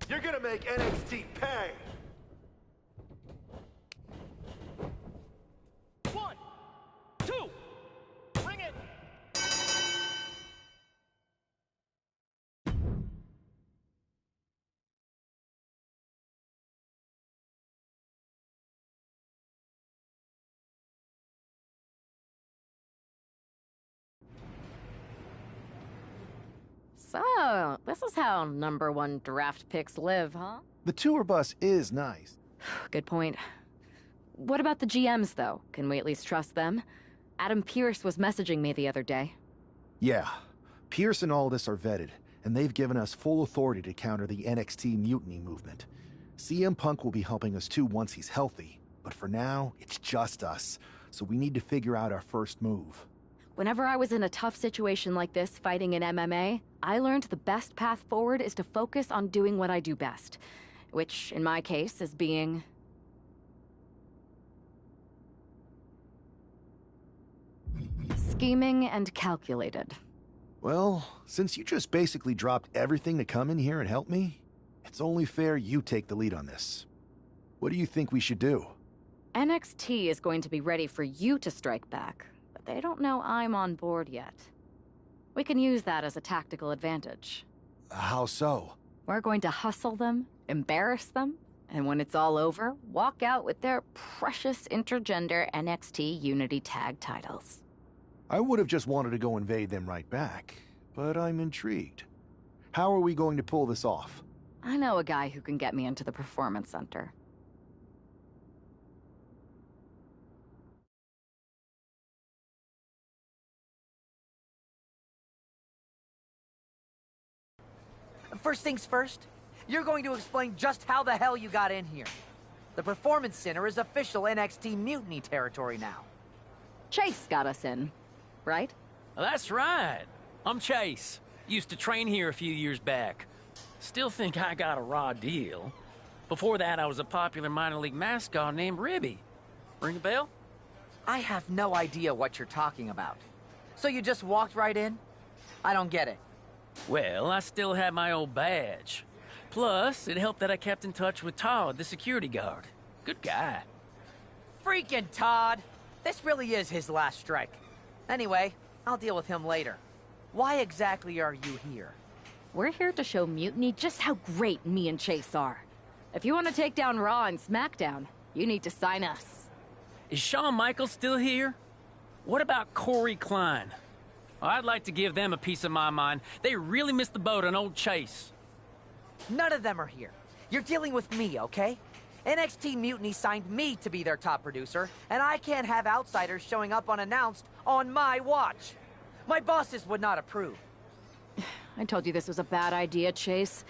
B: You're gonna make NXT pay!
K: 1, 2, bring it!
O: So, this is how #1 draft picks live, huh?
B: The tour bus is nice.
O: Good point. What about the GMs, though? Can we at least trust them? Adam Pearce was messaging me the other day.
B: Yeah, Pierce and Aldis are vetted, and they've given us full authority to counter the NXT mutiny movement. CM Punk will be helping us too once he's healthy, but for now, it's just us, so we need to figure out our first move.
O: Whenever I was in a tough situation like this fighting in MMA, I learned the best path forward is to focus on doing what I do best. Which, in my case, is being... Scheming and calculated.
B: Well, since you just basically dropped everything to come in here and help me, it's only fair you take the lead on this. What do you think we should do?
O: NXT is going to be ready for you to strike back, but they don't know I'm on board yet. We can use that as a tactical advantage.
B: How so?
O: We're going to hustle them, embarrass them, and when it's all over, walk out with their precious intergender NXT Unity Tag titles.
B: I would have just wanted to go invade them right back, but I'm intrigued. How are we going to pull this off?
O: I know a guy who can get me into the Performance Center.
A: First things first, you're going to explain just how the hell you got in here. The Performance Center is official NXT Mutiny territory now.
O: Chase got us in, right?
P: That's right. I'm Chase. Used to train here a few years back. Still think I got a raw deal. Before that, I was a popular minor league mascot named Ribby. Ring a bell?
A: I have no idea what you're talking about. So you just walked right in? I don't get it.
P: Well, I still had my old badge. Plus, it helped that I kept in touch with Todd, the security guard. Good guy.
A: Freaking Todd! This really is his last strike. Anyway, I'll deal with him later. Why exactly are you here?
O: We're here to show Mutiny just how great me and Chase are. If you want to take down Raw and SmackDown, you need to sign us.
P: Is Shawn Michaels still here? What about Corey Klein? I'd like to give them a piece of my mind. They really missed the boat on old Chase.
A: None of them are here. You're dealing with me, okay? NXT Mutiny signed me to be their top producer, and I can't have outsiders showing up unannounced on my watch. My bosses would not approve.
O: I told you this was a bad idea, Chase.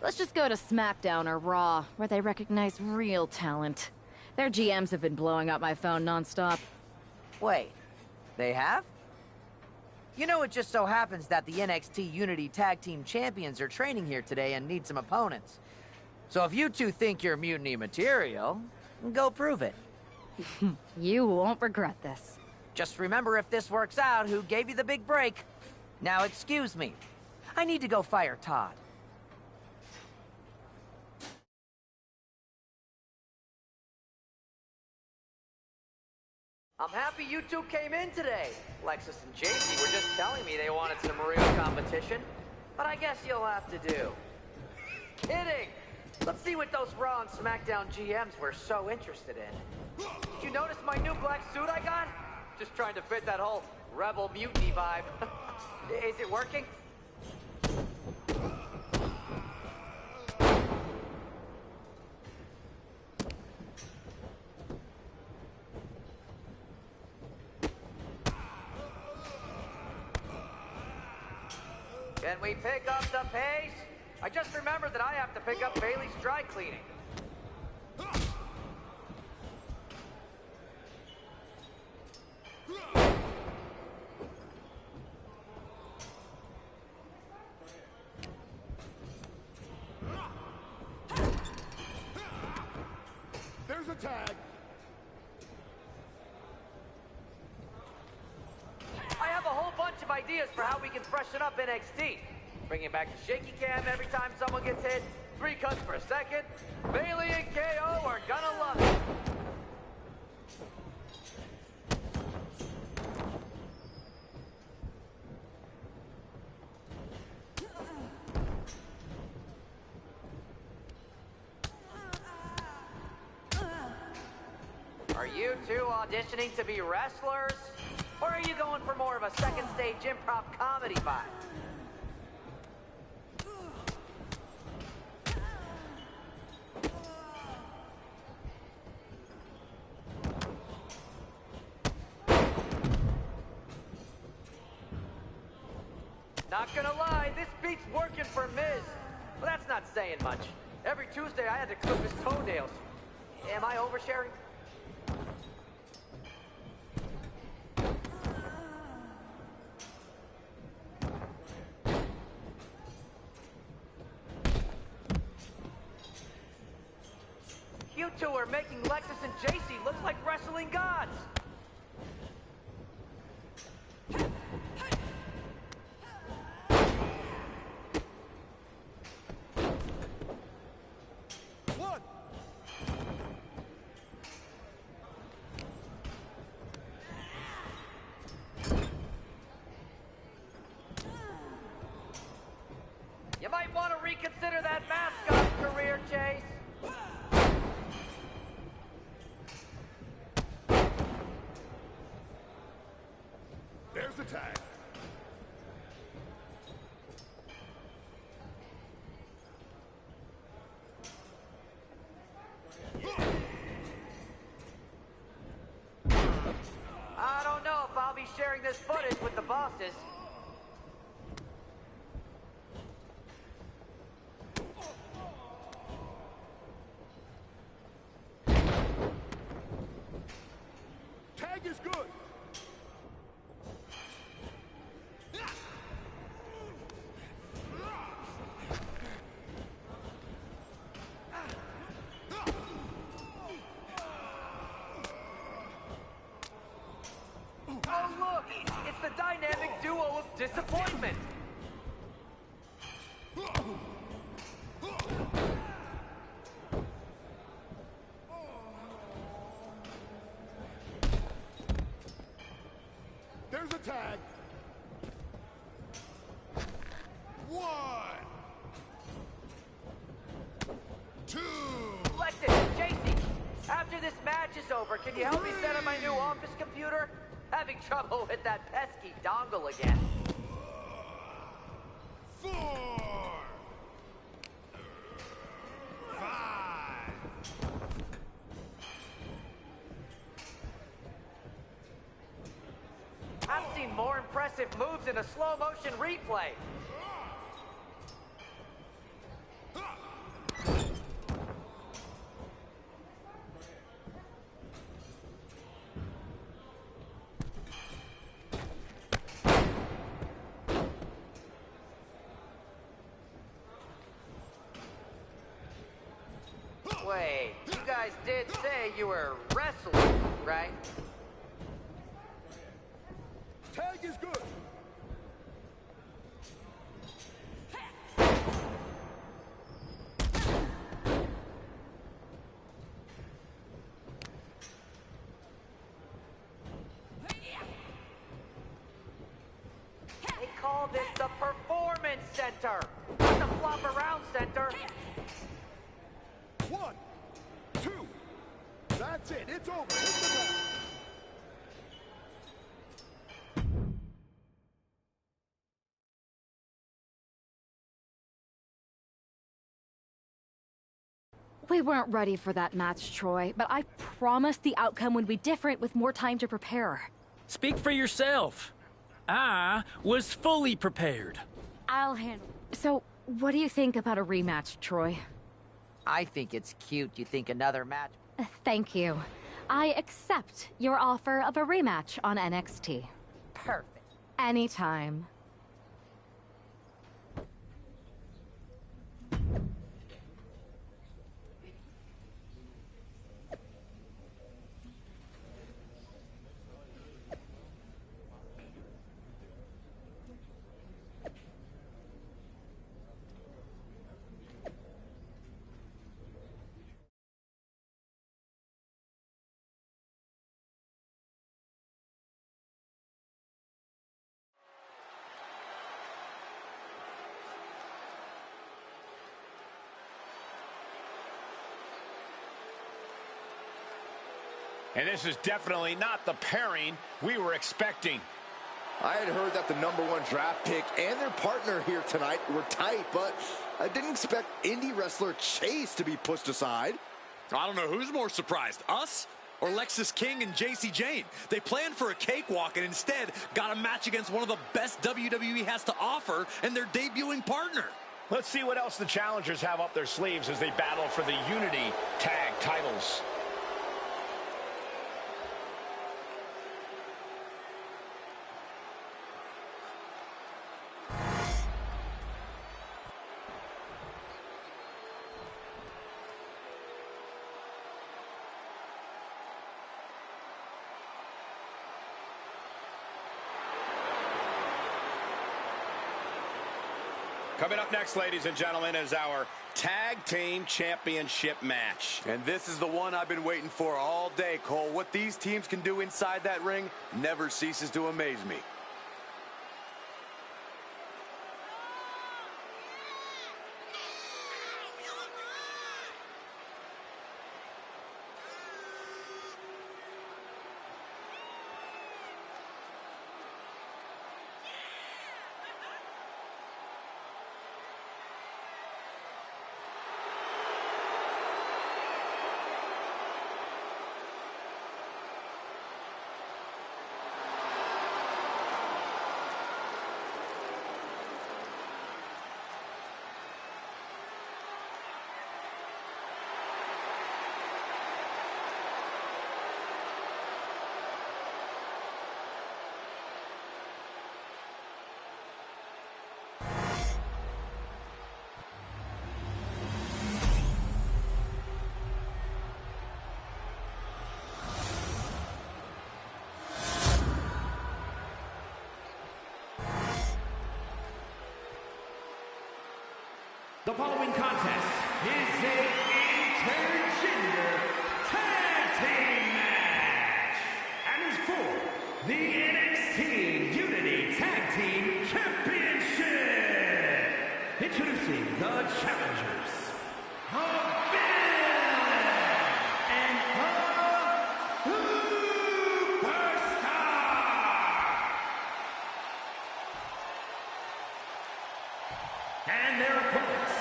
O: Let's just go to SmackDown or Raw, where they recognize real talent. Their GMs have been blowing up my phone nonstop.
A: Wait, they have? You know, it just so happens that the NXT Unity Tag Team Champions are training here today and need some opponents. So if you two think you're Mutiny material, go prove it.
O: You won't regret this.
A: Just remember, if this works out, who gave you the big break. Now excuse me. I need to go fire Todd. I'm happy you two came in today. Lexus and JC were just telling me they wanted some real competition, but I guess you'll have to do. Kidding! Let's see what those Raw and SmackDown GMs were so interested in. Did you notice my new black suit I got? Just trying to fit that whole rebel mutiny vibe. Is it working? Can we pick up the pace? I just remembered that I have to pick up Bailey's dry cleaning.
C: There's a tag.
A: I have a whole bunch of ideas for how we can freshen up NXT. Bringing back the shaky cam every time someone gets hit. 3 cuts per second. Bailey and KO are gonna love it. Are you two auditioning to be wrestlers? Or are you going for more of a second stage improv comedy vibe? Not gonna lie, this beat's working for Miz. But that's not saying much. Every Tuesday I had to clip his toenails. Am I oversharing? You two are making Lexus and JC look like wrestling gods.
H: tag.
A: I don't know if I'll be sharing this footage with the bosses.
H: Tag is good.
A: Oh, look! It's the dynamic duo of disappointment!
H: There's a tag. 1, 2.
A: Lexus, JC, after this match is over, can you help me set up my new office computer? Having trouble with that pesky dongle again.
H: 4, 5.
A: I've seen more impressive moves in a slow-motion replay. Wait, you guys did say you were wrestling, right?
H: Tag is good.
A: They call this the Performance Center, not the Flop Around Center.
H: 1, 2. That's it. It's over. Hit the ground.
O: We weren't ready for that match, Troy, but I promise the outcome would be different with more time to prepare.
P: Speak for yourself. I was fully prepared.
O: I'll handle it. So, what do you think about a rematch, Troy?
A: I think it's cute you think another match...
O: Thank you. I accept your offer of a rematch on NXT.
A: Perfect.
O: Anytime.
F: And this is definitely not the pairing we were expecting.
D: I had heard that the #1 draft pick and their partner here tonight were tight, but I didn't expect indie wrestler Chase to be pushed aside.
E: I don't know who's more surprised, us or Lexus King and JC Jane. They planned for a cakewalk and instead got a match against one of the best WWE has to offer and their debuting partner.
F: Let's see what else the challengers have up their sleeves as they battle for the Unity Tag titles. Coming up next, ladies and gentlemen, is our Tag Team Championship match.
Q: And this is the one I've been waiting for all day, Cole. What these teams can do inside that ring never ceases to amaze me.
K: The following contest is a intergender tag team match and is for the NXT Unity Tag Team Championship. Introducing the challengers, and and their opponents,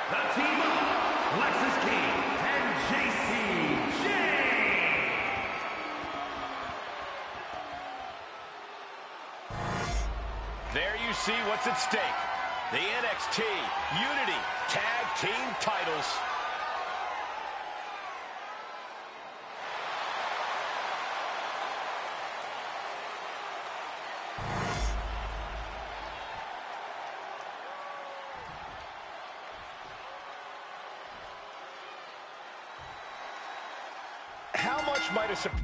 K: the team of Lexis King and JC Jane.
F: There you see what's at stake. The NXT Unity Tag Team titles. How much might a surprise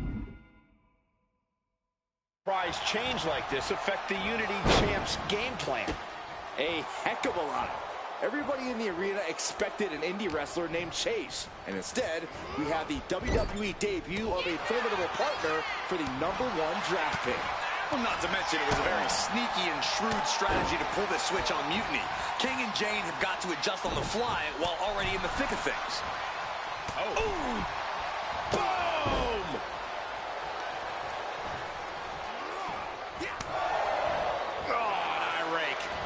F: change like this affect the Unity Champs' game plan?
D: A heck of a lot. Everybody in the arena expected an indie wrestler named Chase. And instead, we have the WWE debut of a formidable partner for the #1 draft pick.
E: Well, not to mention it was a very sneaky and shrewd strategy to pull this switch on Mutiny. King and Jane have got to adjust on the fly while already in the thick of things.
F: Oh. Ooh. Boom!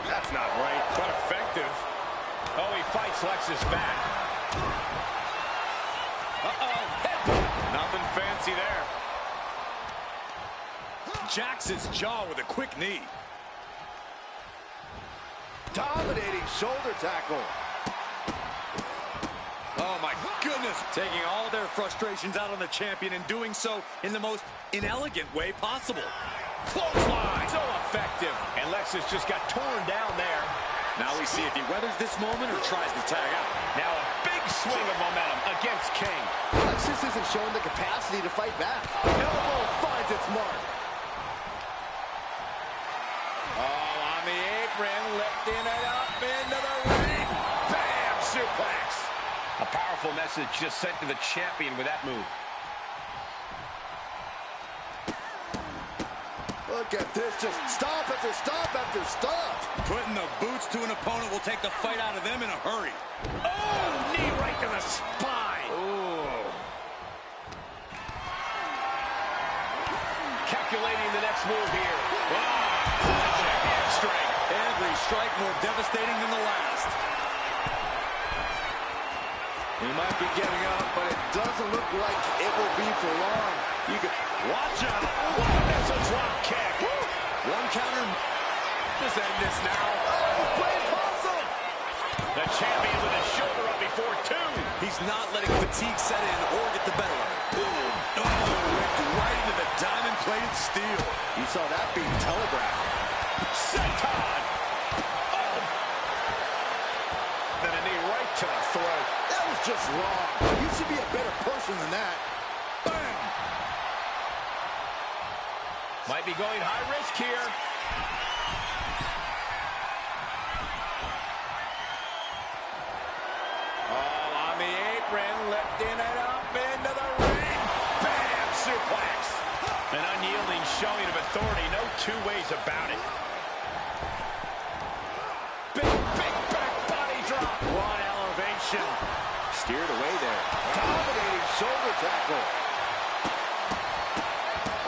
F: That's not right, but effective. Oh, he fights Lexis back. Uh-oh, headbutt. Nothing fancy there.
E: Jacks his jaw with a quick knee.
D: Dominating shoulder tackle.
E: Oh, my goodness. Taking all their frustrations out on the champion and doing so in the most inelegant way possible.
F: Clothesline, so effective. And Lexis just got torn down there.
E: Now we see if he weathers this moment or tries to tag out.
F: Now a big swing of momentum against King.
D: Lexis isn't showing the capacity to fight back. Elbow finds its mark.
F: Oh, on the apron, lifting it up into the ring. Bam, suplex. A powerful message just sent to the champion with that move.
D: Look at this, just stop after stop after stop.
E: Putting the boots to an opponent will take the fight out of them in a hurry.
F: Oh, knee right to the spine.
E: Ooh.
F: Calculating the next move here.
E: Wow, that's a hamstring. Every strike more devastating than the last.
D: He might be giving up, but it doesn't look like it will be for long.
F: You can watch out. That's a drop kick.
E: Woo. One counter. Just end this now.
D: Oh, playing possum.
F: The champion with his shoulder up before two.
E: He's not letting fatigue set in or get the better of it. Ooh. Oh, went right into the diamond-plated steel.
D: You saw that being telegraphed.
F: Senton. Oh. Then a knee right to the throat.
D: That was just wrong. You should be a better person than that.
F: Bam. Might be going high risk here. All on the apron, lifting it up into the ring. Bam! Suplex. An unyielding showing of authority. No two ways about it. Big back body drop. One elevation.
D: Steered away there. Dominating shoulder tackle.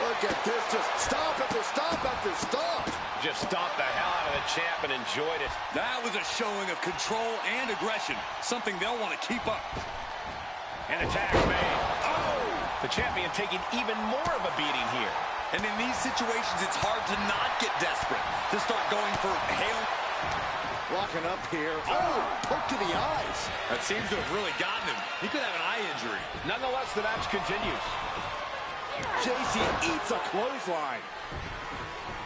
D: Look at this, just stop after stop after stop.
F: Just stomped the hell out of the champ and enjoyed it.
E: That was a showing of control and aggression, something they'll want to keep up.
F: An attack made. Oh! The champion taking even more of a beating here.
E: And in these situations, it's hard to not get desperate, to start going for hail.
D: Walking up here. Oh, hook to the eyes.
E: That seems to have really gotten him. He could have an eye injury.
F: Nonetheless, the match continues.
D: JC eats a clothesline.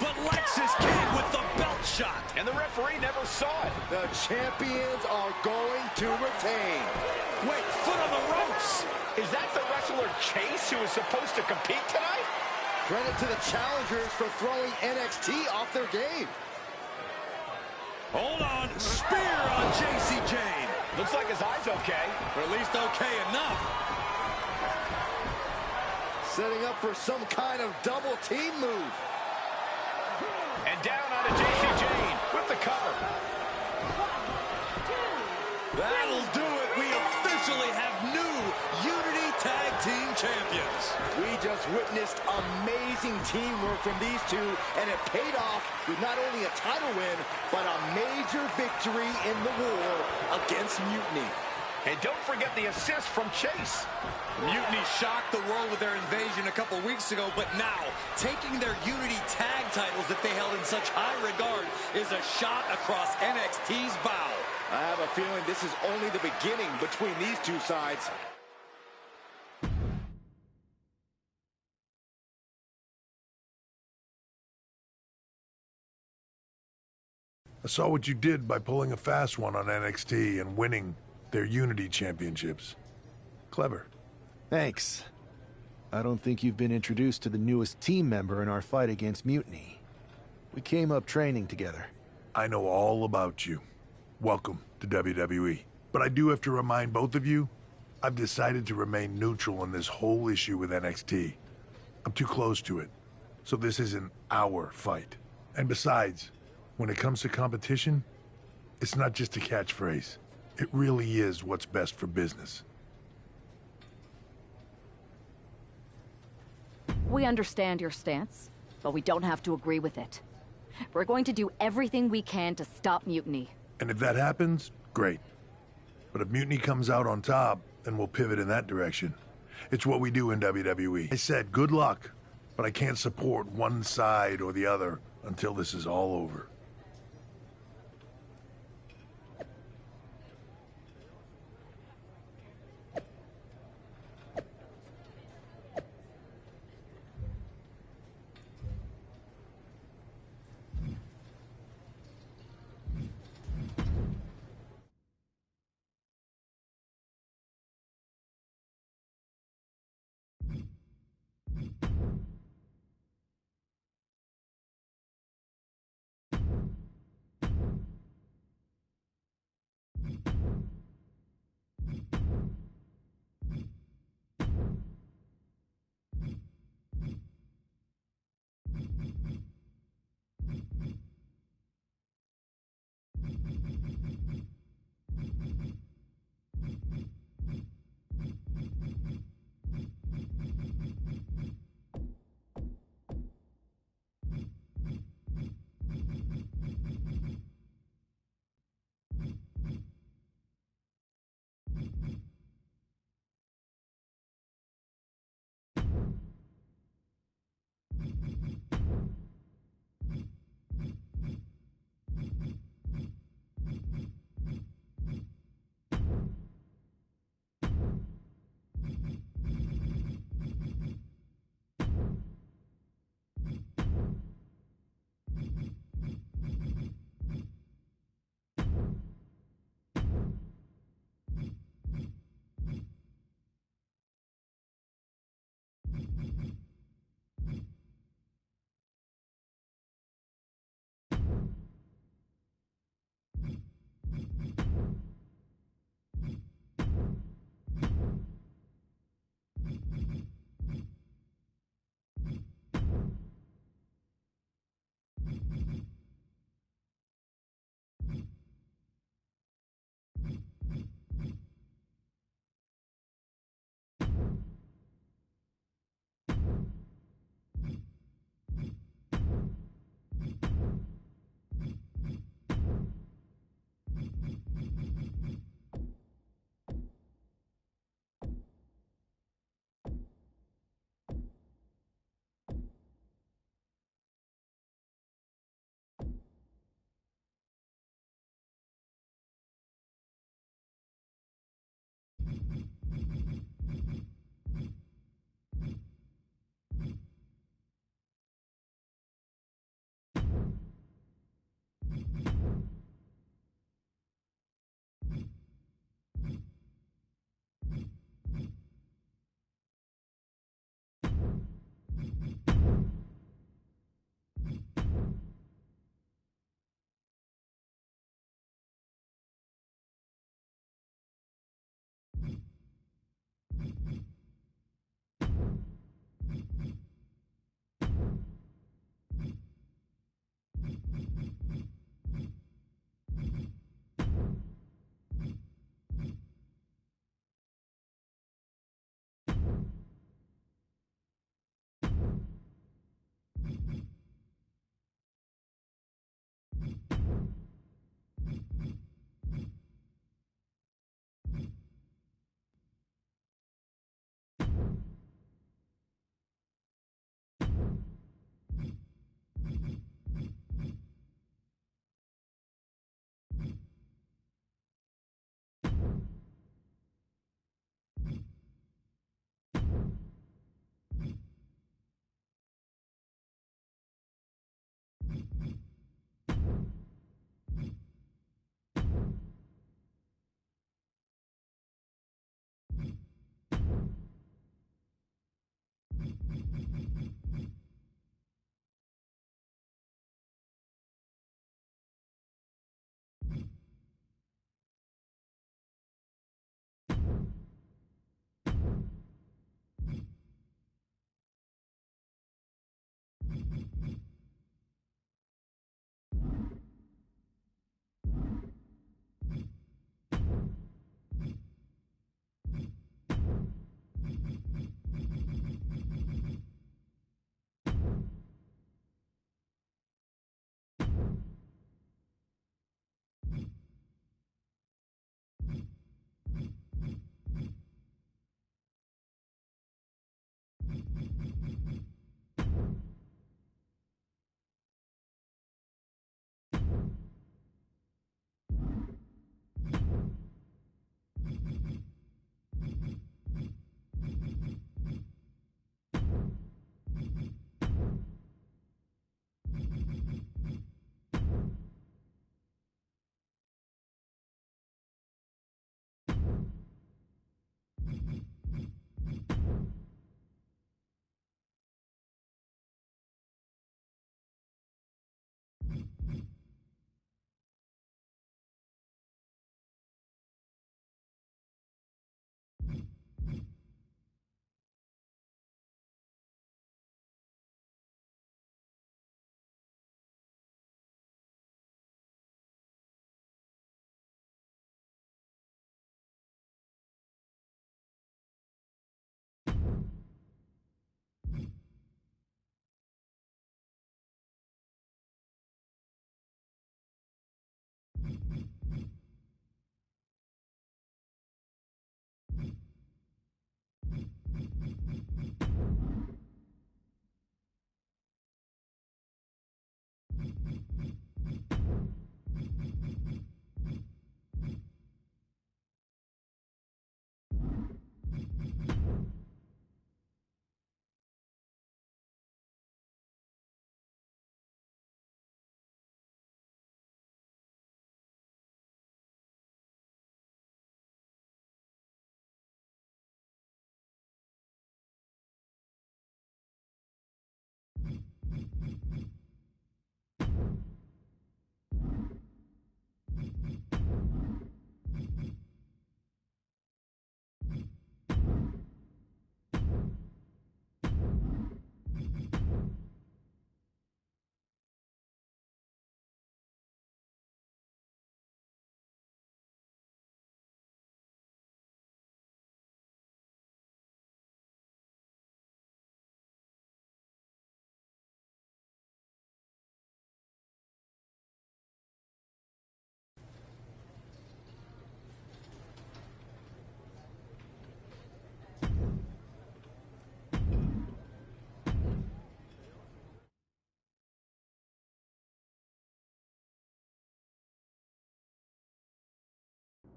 E: But Lexis King with the belt shot.
F: And the referee never saw it.
D: The champions are going to retain.
E: Wait, foot on the ropes.
F: Is that the wrestler Chase who is supposed to compete tonight?
D: Credit to the challengers for throwing NXT off their game.
E: Hold on. Spear on JC Jane.
F: Looks like his eye's okay.
E: Or at least okay enough.
D: Setting up for some kind of double team move.
F: And down onto JC Jane with the cover.
E: That'll do it. We officially have new Unity Tag Team Champions.
D: We just witnessed amazing teamwork from these two, and it paid off with not only a title win, but a major victory in the war against Mutiny.
F: And don't forget the assist from Chase.
E: Mutiny shocked the world with their invasion a couple weeks ago, but now, taking their Unity tag titles that they held in such high regard is a shot across NXT's bow.
D: I have a feeling this is only the beginning between these two sides.
H: I saw what you did by pulling a fast one on NXT and winning their Unity championships. Clever.
B: Thanks. I don't think you've been introduced to the newest team member in our fight against Mutiny. We came up training together.
H: I know all about you. Welcome to WWE. But I do have to remind both of you, I've decided to remain neutral in this whole issue with NXT. I'm too close to it, so this isn't our fight. And besides, when it comes to competition, it's not just a catchphrase. It really is what's best for business.
O: We understand your stance, but we don't have to agree with it. We're going to do everything we can to stop Mutiny.
H: And if that happens, great. But if Mutiny comes out on top, then we'll pivot in that direction. It's what we do in WWE. I said good luck, but I can't support one side or the other until this is all over.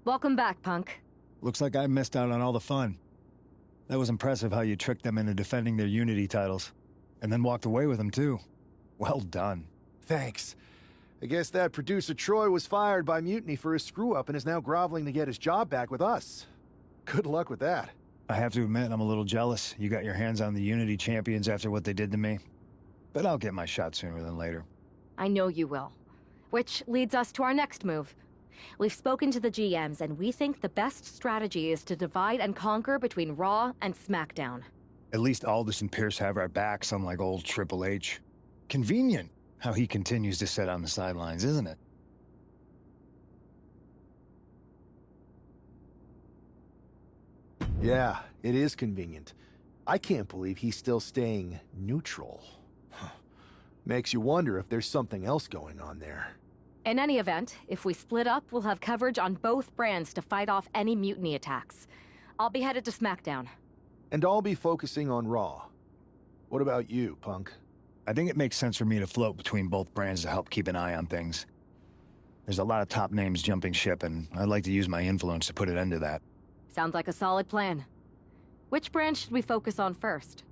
O: Welcome back, Punk.
J: Looks like I missed out on all the fun. That was impressive how you tricked them into defending their Unity titles. And then walked away with them, too. Well done.
B: Thanks. I guess that producer Troy was fired by Mutiny for his screw-up and is now groveling to get his job back with us. Good luck with that.
J: I have to admit, I'm a little jealous. You got your hands on the Unity champions after what they did to me. But I'll get my shot sooner than later.
O: I know you will. Which leads us to our next move. We've spoken to the GMs, and we think the best strategy is to divide and conquer between Raw and SmackDown.
J: At least Aldous and Pierce have our backs, unlike old Triple H. Convenient how he continues to sit on the sidelines, isn't it?
B: Yeah, it is convenient. I can't believe he's still staying neutral. Makes you wonder if there's something else going on there.
O: In any event, if we split up, we'll have coverage on both brands to fight off any mutiny attacks. I'll be headed to SmackDown.
B: And I'll be focusing on Raw. What about you, Punk?
J: I think it makes sense for me to float between both brands to help keep an eye on things. There's a lot of top names jumping ship, and I'd like to use my influence to put an end to that.
O: Sounds like a solid plan. Which brand should we focus on first?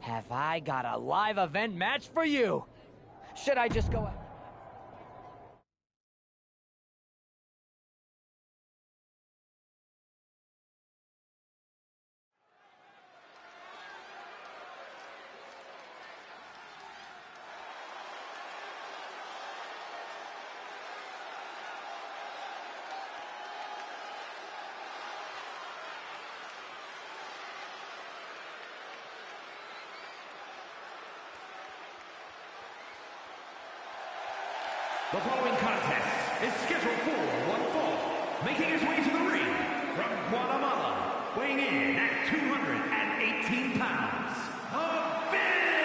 A: Have I got a live event match for you? Should I just go...
K: The following contest is scheduled for one fall. Making his way to the ring from Guatemala, weighing in at 218 pounds, a villain!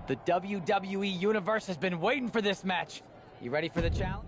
A: The WWE Universe has been waiting for this match. You ready for the challenge?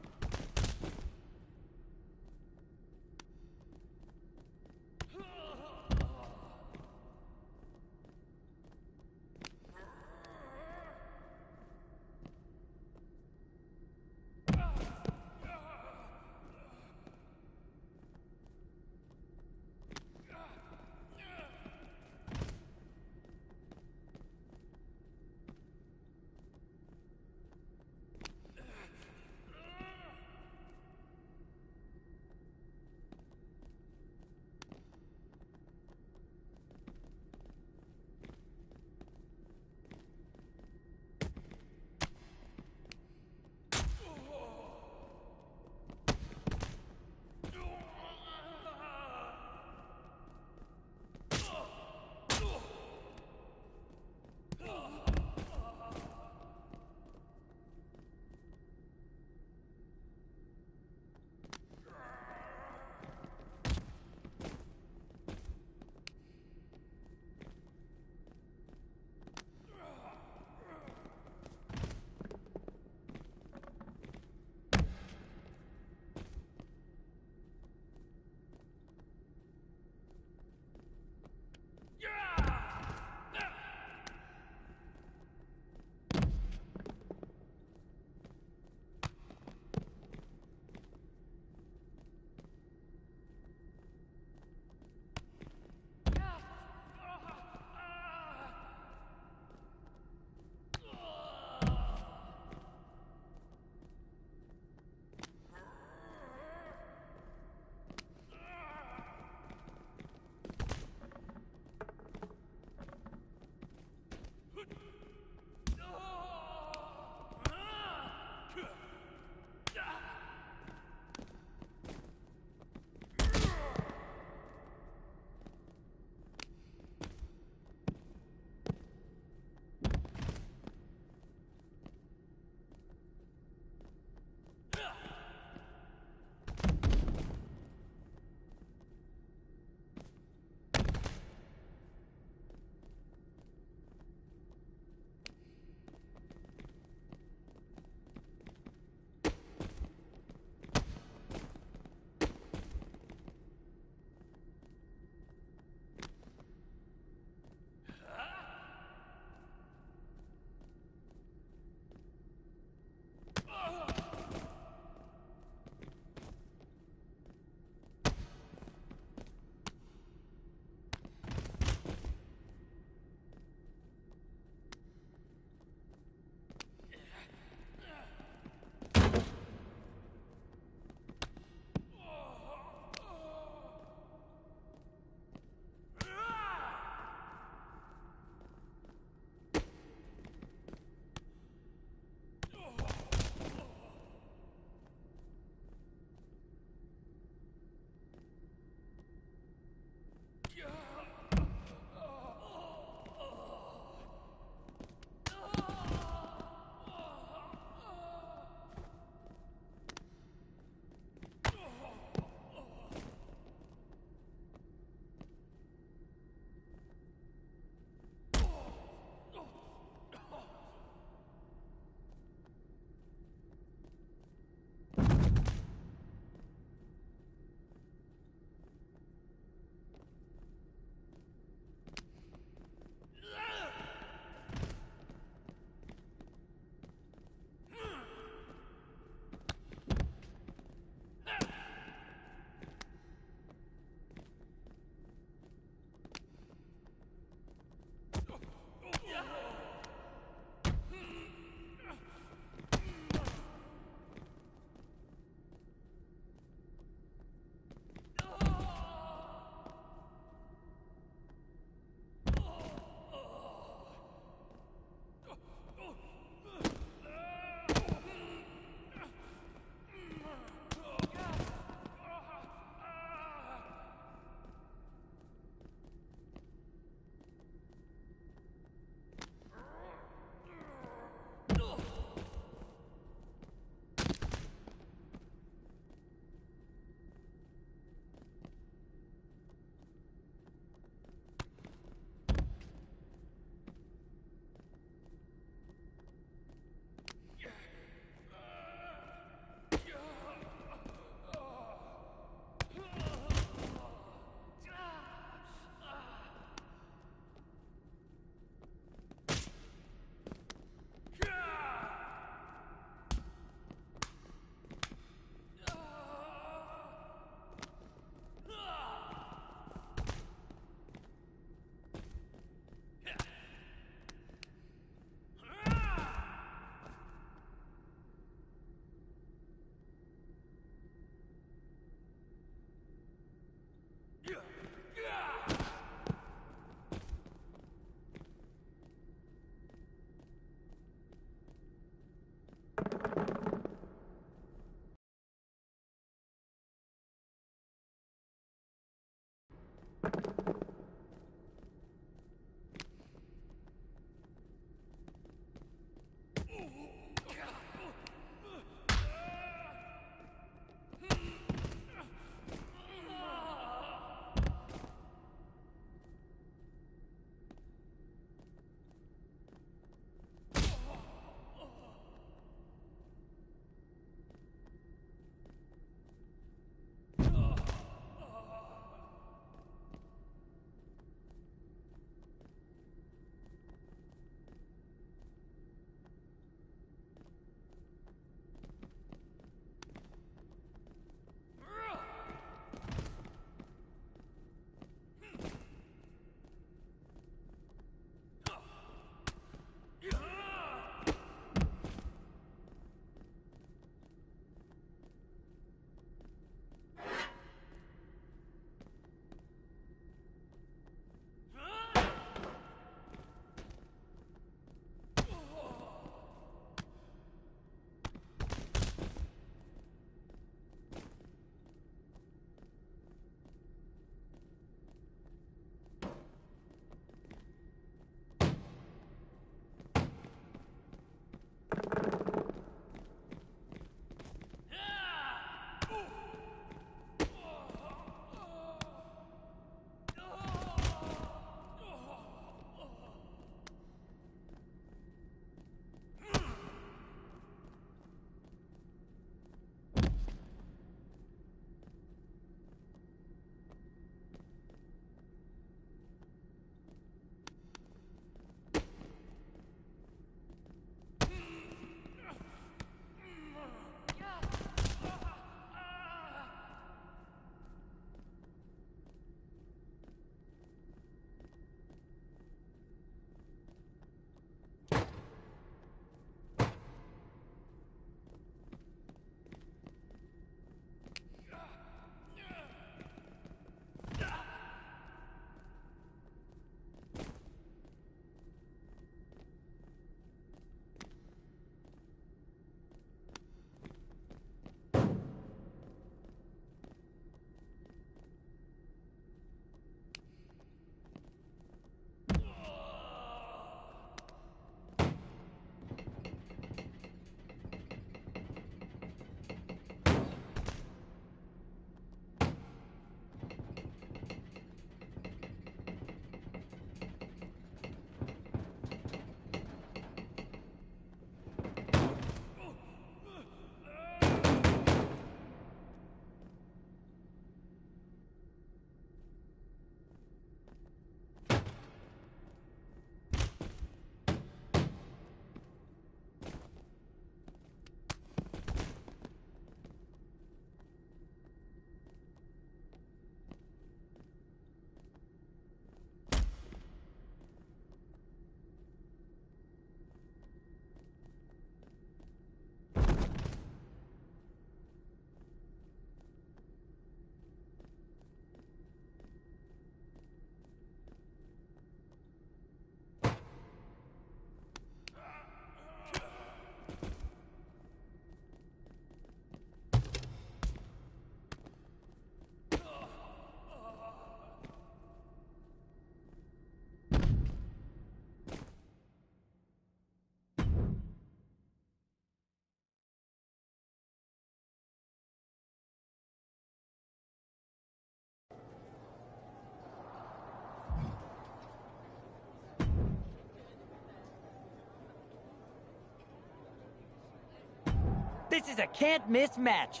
A: This is a can't-miss match.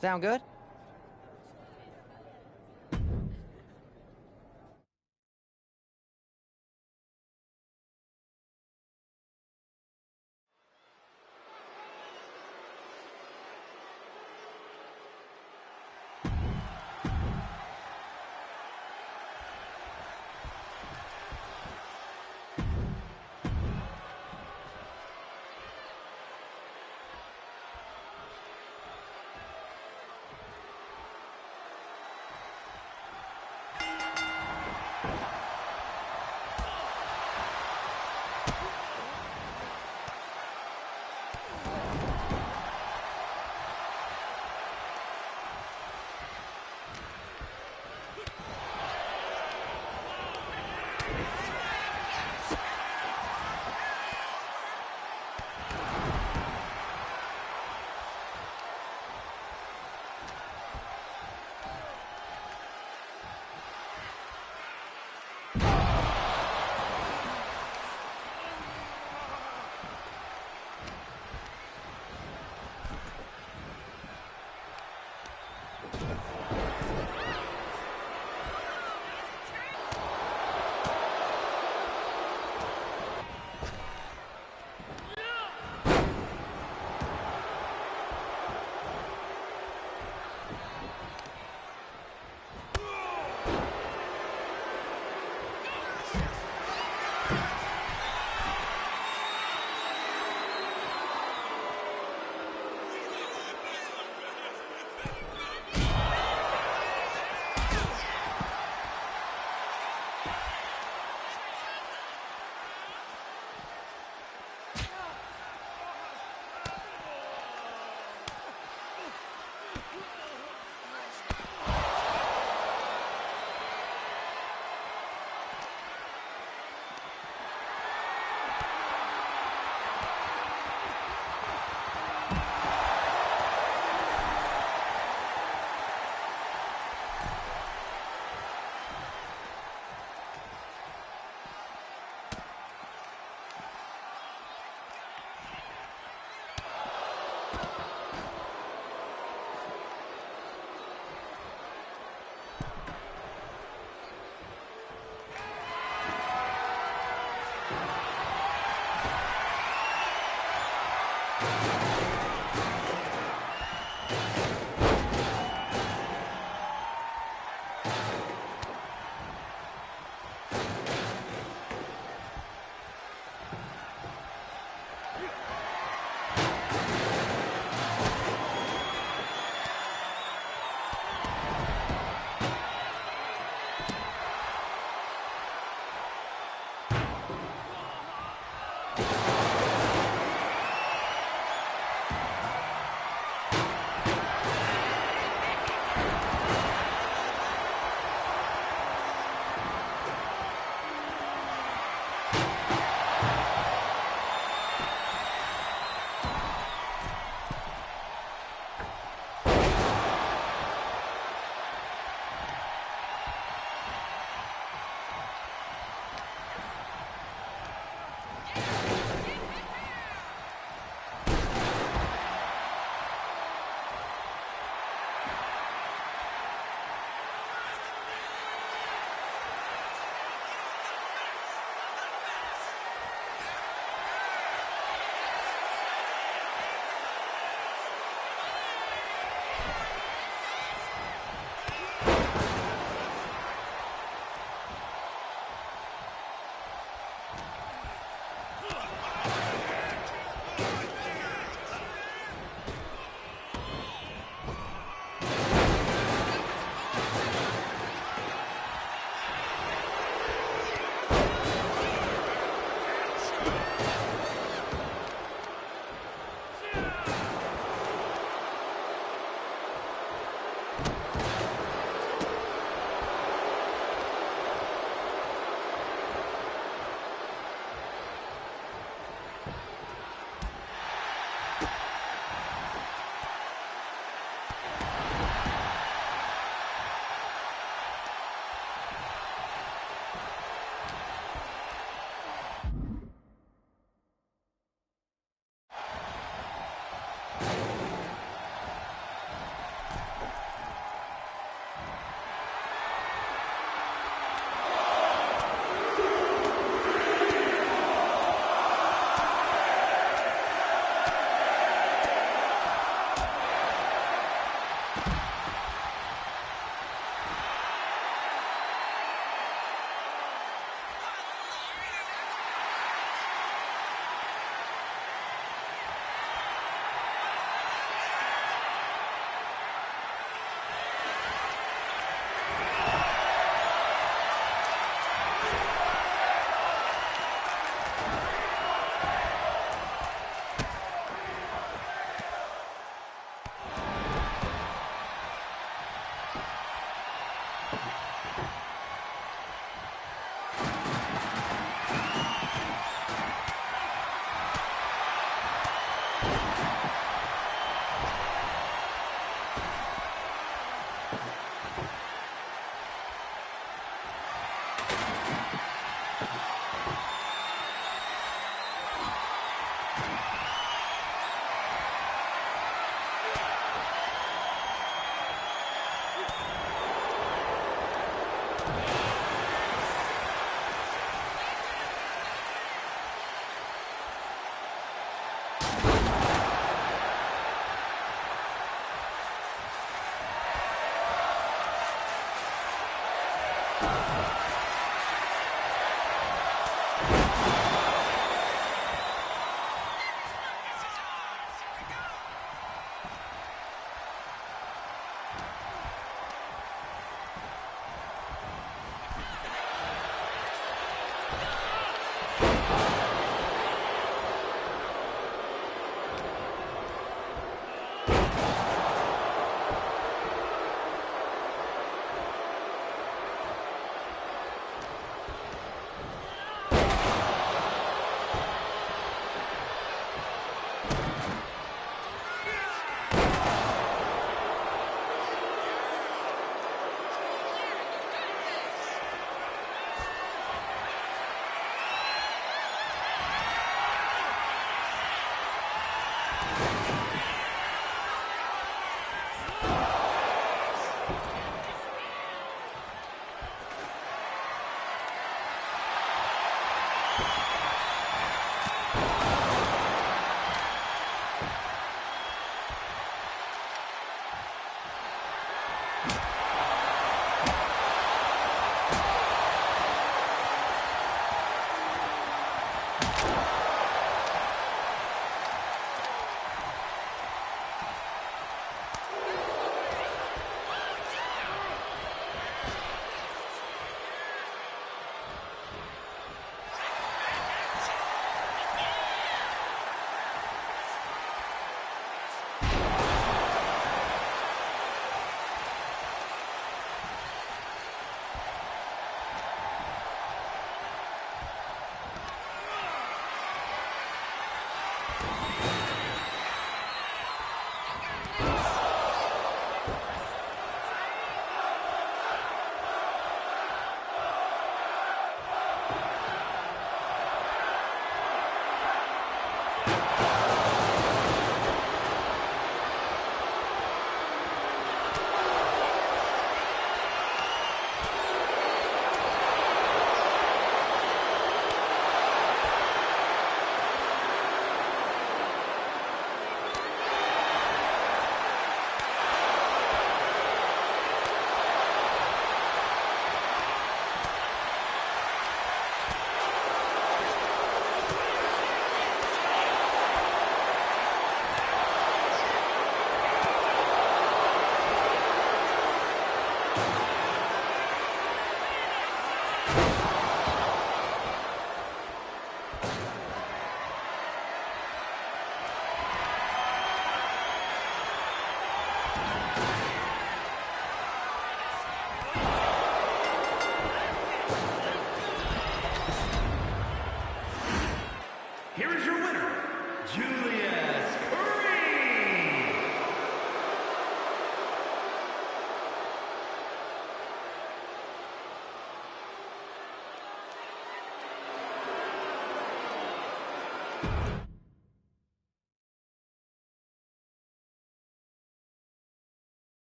A: Sound good?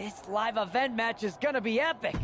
A: This live event match is gonna be epic.